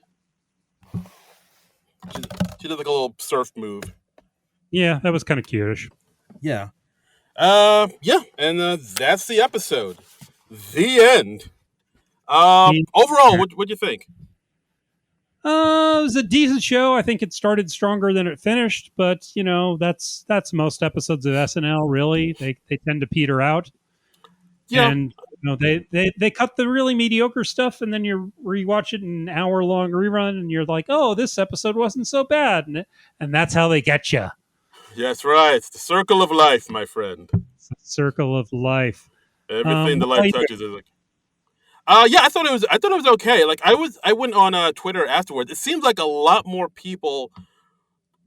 she, she did like a little surf move. yeah, that was kind of cutish. Yeah. Yeah, and that's the episode. The end. The- Overall, what'd you think? It was a decent show. I think it started stronger than it finished, but that's most episodes of SNL. Really, they tend to peter out, Yeah, and they cut the really mediocre stuff, and then you rewatch it in an hour long rerun, and you're like, oh, this episode wasn't so bad, and that's how they get you. that's right. It's the circle of life, my friend. It's the circle of life. Everything the What about life you? touches is like. Yeah, I thought it was okay. Like I went on Twitter afterwards. It seems like a lot more people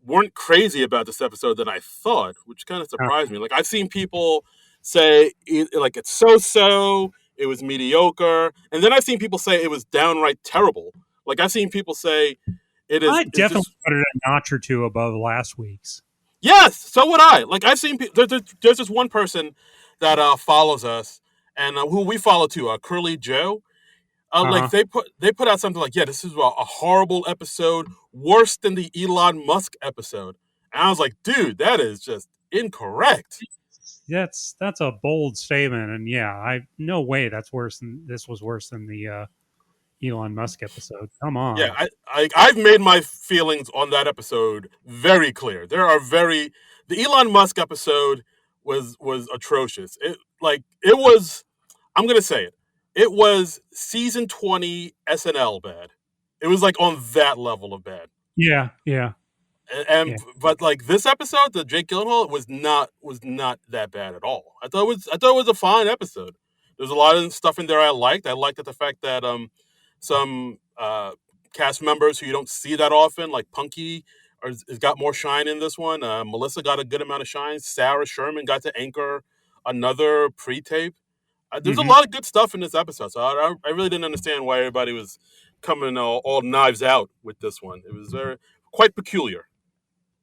weren't crazy about this episode than I thought, which kind of surprised me. Like I've seen people say like it's so, it was mediocre, and then I've seen people say it was downright terrible. Like I've seen people say I it's definitely just put it a notch or two above last week's. yes. So would I. Like I've seen there's this one person that follows us and who we follow too, Curly Joe. Uh Like huh. they put out something like, yeah, this is a horrible episode, worse than the Elon Musk episode. And I was like, dude, that is just incorrect. That's a bold statement, and yeah, I no way this was worse than the Elon Musk episode. Come Yeah, on. I've made my feelings on that episode very clear. The Elon Musk episode was atrocious. It was, I'm gonna say it. It was season 20 SNL bad. It was like on that level of bad. Yeah, yeah, And yeah. but like this episode, the Jake Gyllenhaal was not that bad at all. I thought it was a fine episode. There's a lot of stuff in there I liked. I liked the fact that some cast members who you don't see that often, like Punky, has got more shine in this one. Melissa got a good amount of shine. Sarah Sherman got to anchor another pre-tape. There's a Hmm. lot of good stuff in this episode, so I really didn't understand why everybody was coming all knives out with this one. It was quite peculiar.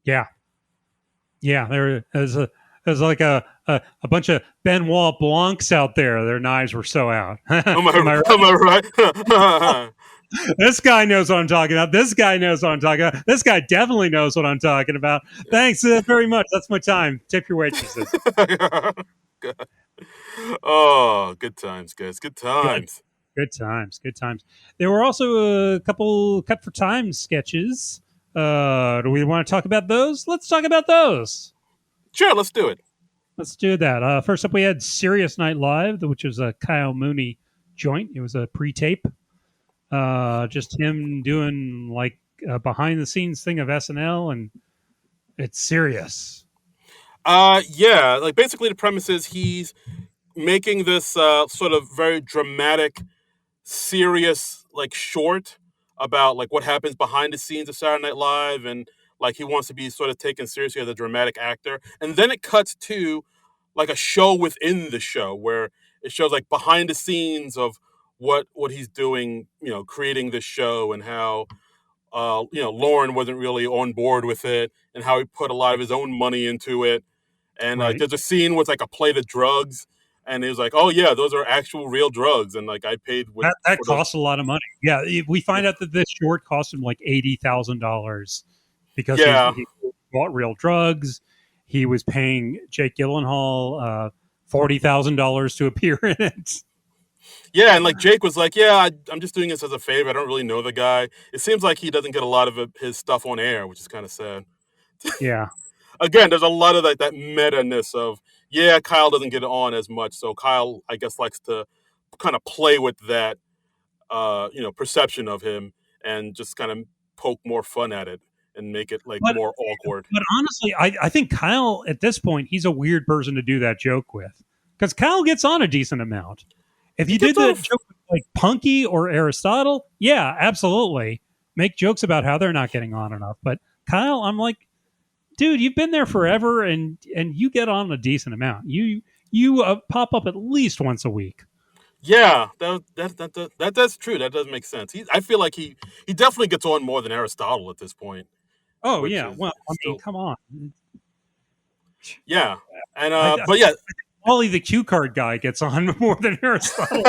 Yeah, yeah. There's like a bunch of Benoit Blancs out there. Their knives were so out. Am I Am I am I right? right? This guy knows what I'm talking about. This guy knows what I'm talking about. This guy definitely knows what I'm talking about. Thanks very much. That's my time. Tip your waitresses. Oh, good times, guys. Good Good. times. Good times. Good times. There were also a couple cut for time sketches. Do we want to talk about those? Let's talk about those. Sure, let's do it. Let's do that. First up, we had Serious Night Live, which was a Kyle Mooney joint. It was a pre-tape. Just him doing like a behind the scenes thing of SNL, and it's serious. Yeah, like basically the premise is he's making this sort of very dramatic, serious like short about like what happens behind the scenes of Saturday Night Live, and like he wants to be sort of taken seriously as a dramatic actor. And then it cuts to like a show within the show where it shows like behind the scenes of what he's doing, creating this show, and how Lauren wasn't really on board with it, and how he put a lot of his own money into it. And Right. there's a scene with like a plate of drugs, and he was like, "Oh yeah, those are actual real drugs," and like I paid That for those. costs a lot of money. Yeah, we find out that this short cost him like $80,000 because Yeah, he bought real drugs. He was paying Jake Gyllenhaal $40,000 to appear in it. yeah, and like Jake was like, "Yeah, I'm just doing this as a favor. I don't really know the guy." It seems like he doesn't get a lot of his stuff on air, which is kind of sad. Yeah, Again, there's a lot of like that meta-ness of, yeah, Kyle doesn't get on as much, so Kyle, I guess, likes to kind of play with that, perception of him and just kind of poke more fun at it and make it like but more awkward. but honestly, I think Kyle at this point he's a weird person to do that joke with because Kyle gets on a decent amount. If He you did gets the off. joke with like Punky or Aristotle, yeah, absolutely, make jokes about how they're not getting on enough. But Kyle, I'm like, dude, you've been there forever, and you get on a decent amount. You pop up at least once a week. Yeah, that's true. That does make sense. I feel like he definitely gets on more than Aristotle at this point, Oh which yeah, is well, I mean, still, come on. yeah. And I but yeah, Wally the cue card guy gets on more than Aristotle.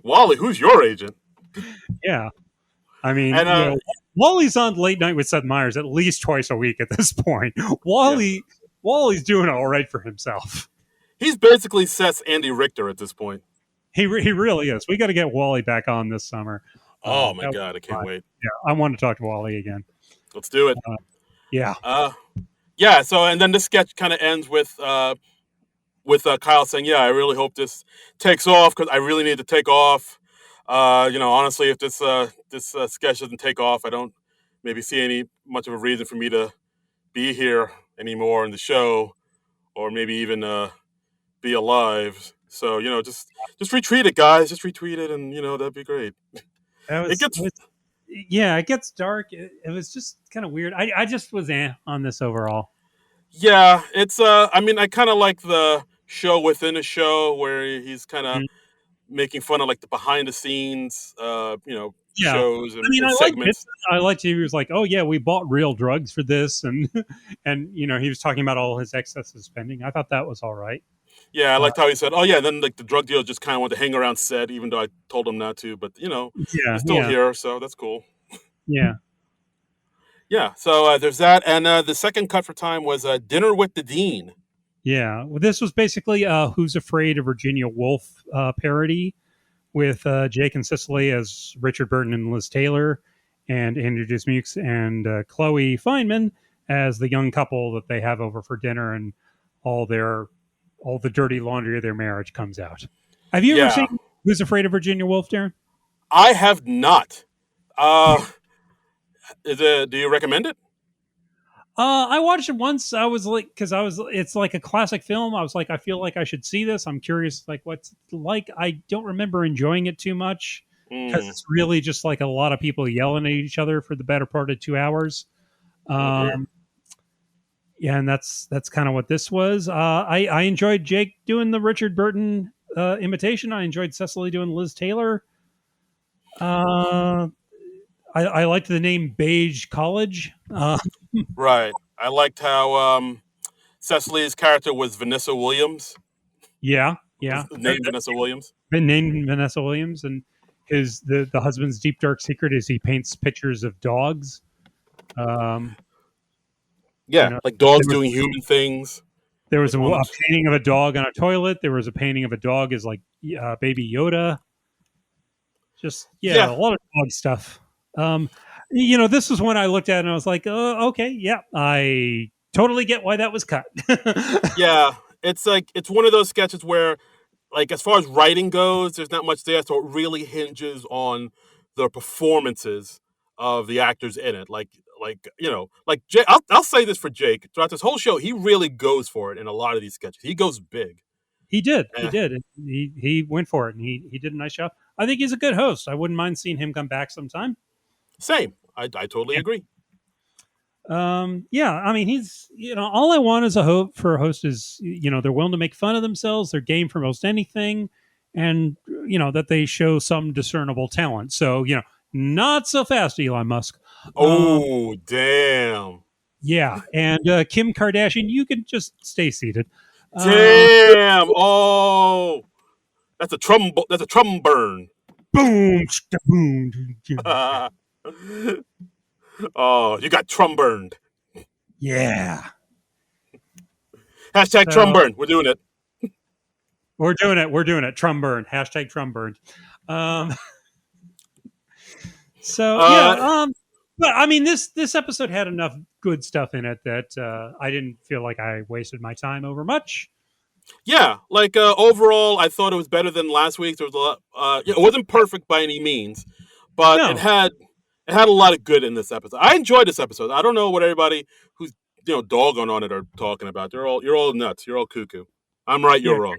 Wally, who's your agent? Yeah, I mean, And Wally's on Late Night with Seth Meyers at least twice a week at this point. yeah, Wally's doing all right for himself. he's basically Seth's Andy Richter at this point. He really is. We got to get Wally back on this summer. Oh my That would god, I be can't fun. wait. Yeah, I want to talk to Wally again. Let's do it. Yeah, Yeah. So and then this sketch kind of ends with Kyle saying, "Yeah, I really hope this takes off because I really need to take off. Honestly, if this sketch doesn't take off, I don't maybe see any much of a reason for me to be here anymore in the show, or maybe even be alive. So just retweet it, guys. Just retweet it, and that'd be great. that It was, gets it was yeah, it gets dark. It was just kind of weird. I just was on this overall. Yeah, it's I mean, I kind of like the show within a show where he's kind of Mm. making fun of like the behind the scenes Yeah. shows I mean, and I liked it. segments. I liked he was like, "Oh yeah, we bought real drugs for this," and he was talking about all his excessive spending. I thought that was all right. Yeah, I Uh, liked how he said, "Oh yeah." Then like the drug dealer just kind of wanted to hang around set, even though I told him not to. But yeah, he's still yeah, here, so that's cool. yeah, Yeah. So there's that, and the second cut for time was dinner with the dean. yeah. Well, this was basically "Who's Afraid of Virginia Woolf" parody with Jake and Cicely as Richard Burton and Liz Taylor, and Andrew Dismukes and Chloe Feynman as the young couple that they have over for dinner, and all their all the dirty laundry of their marriage comes out. Have you ever Yeah, seen Who's Afraid of Virginia Woolf, Darren? I have not. Uh, do you recommend it? I watched it once. I was like, because it's like a classic film. I was like, I feel like I should see this. I'm curious, like, what's it like. I don't remember enjoying it too much because Mm, it's really just like a lot of people yelling at each other for the better part of 2 hours. okay. Um, yeah, and that's kind of what this was. I enjoyed Jake doing the Richard Burton imitation. I enjoyed Cecily doing Liz Taylor. Uh, I liked the name Beige College. Right. I liked how Cecily's character was Vanessa Williams. Yeah, Was yeah. named Vanessa Williams. Been named Vanessa Williams, and the husband's deep dark secret is he paints pictures of dogs. Um, you Yeah, know, like dogs there was, doing human things. there was Like a painting of a dog on a toilet. There was a painting of a dog as like baby Yoda. Just yeah, yeah, a lot of dog stuff. This was when I looked at it and I was like, okay, yeah, I totally get why that was cut. yeah. It's like it's one of those sketches where, like, as far as writing goes, there's not much there, so it really hinges on the performances of the actors in it. Like Jake. I'll say this for Jake throughout this whole show, he really goes for it in a lot of these sketches. He goes big. He did. He Eh, did. He went for it, and he did a nice job. I think he's a good host. I wouldn't mind seeing him come back sometime. Same. I totally agree. Yeah. I mean, he's all I want as a hope for a host is they're willing to make fun of themselves. They're game for most anything, and that they show some discernible talent. So not so fast, Elon Musk. Oh damn. Yeah, and Kim Kardashian, you can just stay seated. Uh, Damn! Oh, that's a Trump burn. boom, boom. Yeah, Oh, you got Trumburned. Yeah. Hashtag So Trumburn. We're doing it. we're doing it. We're doing it. Trumburn. Hashtag Trumburn. Um, so yeah. Uh, But I mean, this episode had enough good stuff in it that I didn't feel like I wasted my time over much. yeah, like overall, I thought it was better than last week. There was a lot. It wasn't perfect by any means, but it No. had a lot of good in this episode. I enjoyed this episode. I don't know what everybody who's dogging on it are talking about. You're all nuts. You're all cuckoo. I'm right. You're Yeah. wrong.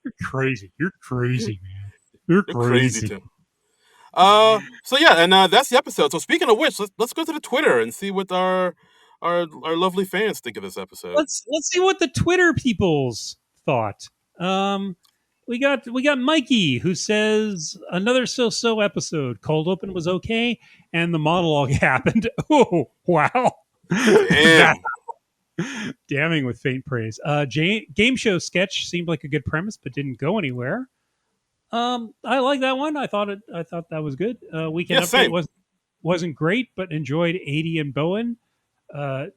You're crazy. You're crazy, man. You're You're crazy crazy. too. So yeah, and that's the episode. So speaking of which, let's go to the Twitter and see what our lovely fans think of this episode. Let's see what the Twitter peoples thought. Um, we got Mikey who says another so-so episode. Cold open was okay, and the monologue happened. Oh wow, that Damn. damning with faint praise. Game show sketch seemed like a good premise, but didn't go anywhere. I like that one. I thought that was good. Weekend Yeah, update same. wasn't great, but enjoyed 80 and Bowen. Uh,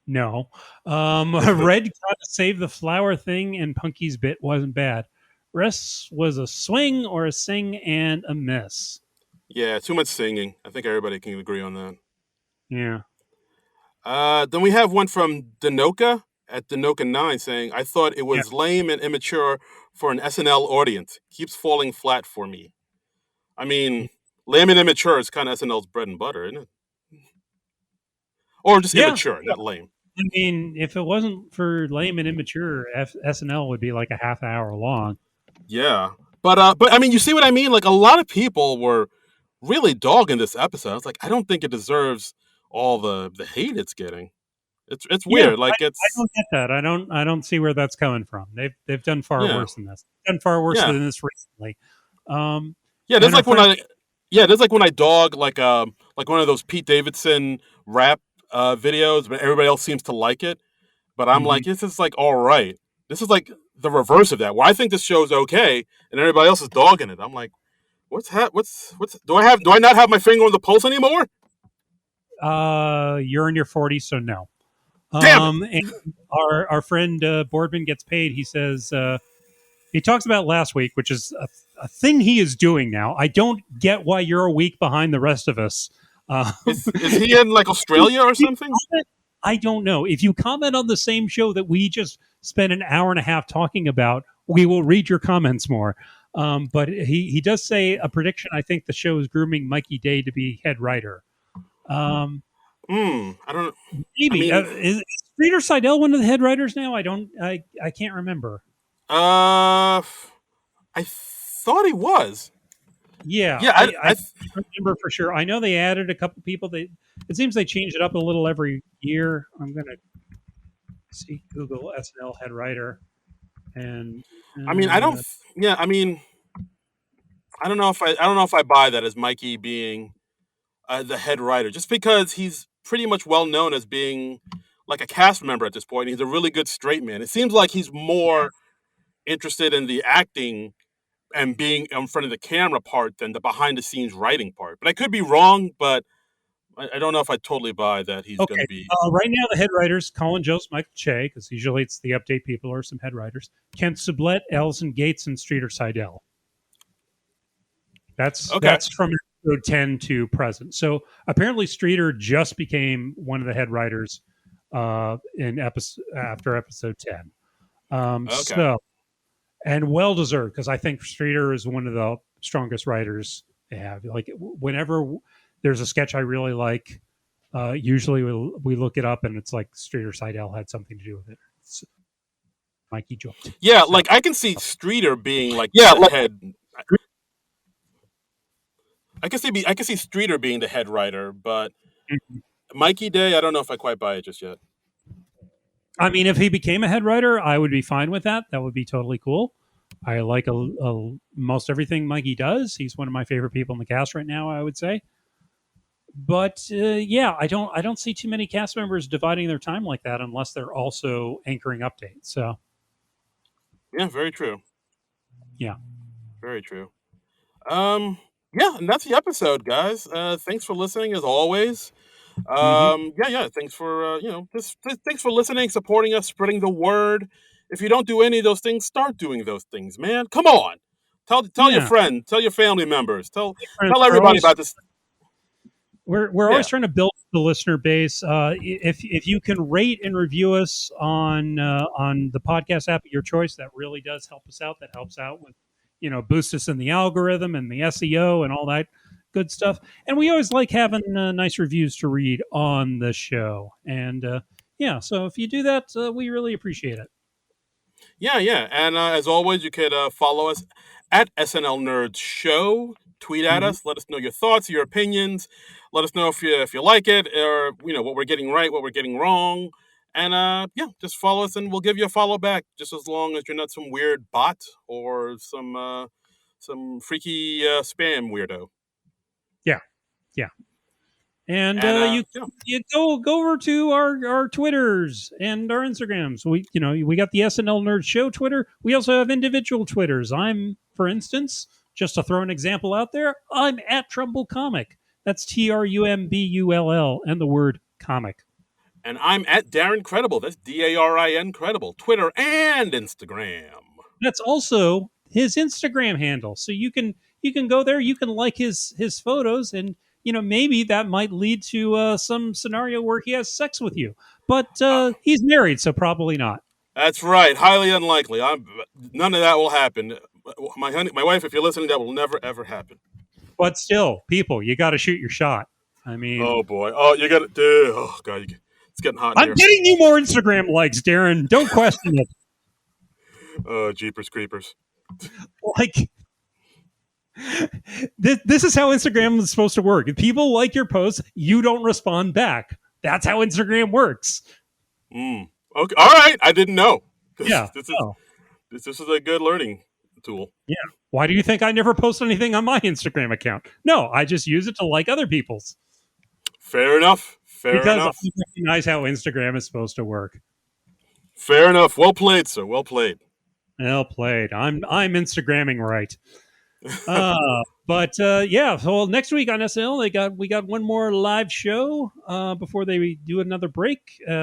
no. Red got to save the flower thing, and Punky's bit wasn't bad. Rest was a swing or a sing and a miss. Yeah, too much singing. I think everybody can agree on that. Yeah. Then we have one from Danoka at Danoka9 saying, I thought it Yeah. was lame and immature for an SNL audience. Keeps falling flat for me. I mean, lame and immature is kind of SNL's bread and butter, isn't it? Or just Yeah. immature, not lame. I mean, if it wasn't for lame and immature, SNL would be like a half hour long. Yeah. But I mean, you see what I mean? Like, a lot of people were really dogging this episode. It's like, I don't think it deserves all the hate it's getting. It's Yeah, weird. Like, I it's, don't get that. I don't see where that's coming from. They've done far yeah. worse than this. Done far worse Yeah. than this recently. Um, Yeah, and there's our like when friend, I yeah, there's like when I dog like one of those Pete Davidson rap videos, but everybody else seems to like it. But I'm Mhm. like, this is like all right. This is like the reverse of that. Where I think this show's okay, and everybody else is dogging it. I'm like, what's do I not have my finger on the pulse anymore? You're in your 40s, so no. Damn it! And our friend Boardman gets paid. He says he talks about last week, which is a thing he is doing now. I don't get why you're a week behind the rest of us. Um, Is he in like Australia or something? I don't know. If you comment on the same show that we just spent an hour and a half talking about, we will read your comments more. But he does say a prediction. I think the show is grooming Mikey Day to be head writer. Um, I don't. I maybe mean, is Streeter Seidel one of the head writers now? I can't remember. I thought he was. Yeah, Yeah, I remember for sure. I know they added a couple people. It seems they change it up a little every year. I'm gonna see Google SNL head writer and I mean, I don't. uh, Yeah, I mean, I don't know if I buy that as Mikey being the head writer, just because he's pretty much well known as being like a cast member at this point. He's a really good straight man. It seems like he's more interested in the acting and being in front of the camera part than the behind the scenes writing part. But I could be wrong. But I don't know if I totally buy that he's going okay. to be. Right now, the head writers: Colin Jost, Michael Che, because usually it's the update people or some head writers. Kent Sublette, Elson Gates, and Streeter Seidel. Okay. That's from episode 10 to present. So apparently Streeter just became one of the head writers in episode after episode 10. Okay. So and well deserved because I think Streeter is one of the strongest writers they have. Like whenever there's a sketch I really like, usually we look it up and it's like Streeter Seidel had something to do with it. It's Mikey joked. Yeah, So like I can see Streeter being like yeah, the like head. I can see Streeter being the head writer, but Mikey Day, I don't know if I quite buy it just yet. I mean, if he became a head writer, I would be fine with that. That would be totally cool. I like most everything Mikey does. He's one of my favorite people in the cast right now, I would say. But yeah, I don't see too many cast members dividing their time like that unless they're also anchoring updates. So Yeah, very true. yeah, Very true. Um, Yeah, and that's the episode, guys. Thanks for listening as always. Hmm. Yeah. Thanks for just thanks for listening, supporting us, spreading the word. If you don't do any of those things, start doing those things, man. Come on, tell your Yeah, friend, tell your family members, friends, tell we're everybody always about this. we're Yeah, always trying to build the listener base. If you can rate and review us on the podcast app of your choice, that really does help us out. That helps out with boost us in the algorithm and the SEO and all that good stuff. And we always like having nice reviews to read on the show. And yeah, so if you do that, we really appreciate it. yeah. And as always, you could follow us at SNL Nerds Show. Tweet at Hmm. us. Let us know your thoughts, your opinions. Let us know if you like it, or what we're getting right, what we're getting wrong. And yeah, just follow us, and we'll give you a follow back. Just as long as you're not some weird bot or some freaky spam weirdo. Yeah, yeah. And And you go over to our Twitters and our Instagrams. We got the SNL Nerd Show Twitter. We also have individual Twitters. I'm, for instance, just to throw an example out there, I'm at Trumbull Comic. That's TRUMBULL and the word comic. I'm at Darren Credible. That's DARIN Credible. Twitter and Instagram. That's also his Instagram handle. So you can go there, you can like his photos, and maybe that might lead to some scenario where he has sex with you. But he's married, so probably not. That's right. Highly unlikely. None of that will happen. My wife, if you're listening, that will never ever happen. But still, people, you got to shoot your shot. I mean, Oh boy. Oh, you got to. Oh god, it's getting hot in I'm here. getting you more Instagram likes, Darren. Don't question it. Jeepers creepers. Like this is how Instagram is supposed to work. If people like your posts, you don't respond back. That's how Instagram works. Okay. All right. I didn't know. This, Yeah. this is Oh, this is a good learning tool. yeah. Why do you think I never post anything on my Instagram account? No, I just use it to like other people's Fair enough. Fair because I enough. recognize how Instagram is supposed to work. Fair enough. Well played, sir. Well played. Well played. I'm Instagramming right. But yeah. Well, next week on SNL, we got one more live show before they do another break.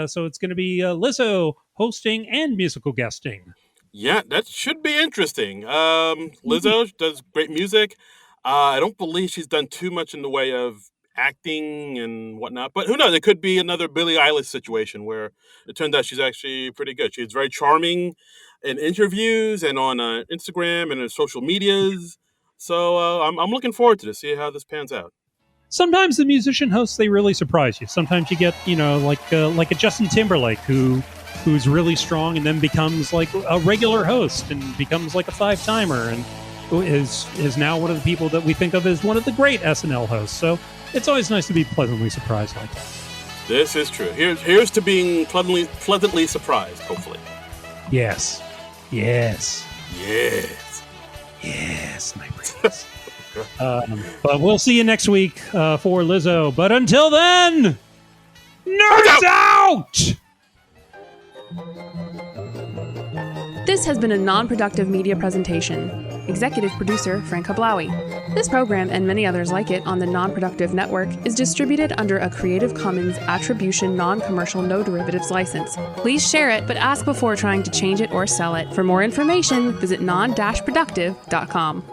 So it's going to be Lizzo hosting and musical guesting. Yeah, that should be interesting. Lizzo does great music. I don't believe she's done too much in the way of acting and whatnot, but who knows? It could be another Billie Eilish situation where it turns out she's actually pretty good. She's very charming in interviews and on Instagram and her social medias. So I'm looking forward to see how this pans out. Sometimes the musician hosts they really surprise you. Sometimes you get like a Justin Timberlake who's really strong and then becomes like a regular host and becomes like a 5-timer and is now one of the people that we think of as one of the great SNL hosts. So it's always nice to be pleasantly surprised like that. This is true. Here's to being pleasantly surprised. Hopefully. Yes. Yes. Yes. My brains. But we'll see you next week for Lizzo. But until then, nerds out! This has been a non-productive media presentation. Executive producer Frank Hablawi. This program and many others like it on the Non-Productive Network is distributed under a Creative Commons Attribution Non-Commercial No Derivatives license. Please share it, but ask before trying to change it or sell it. For more information, visit non-productive.com.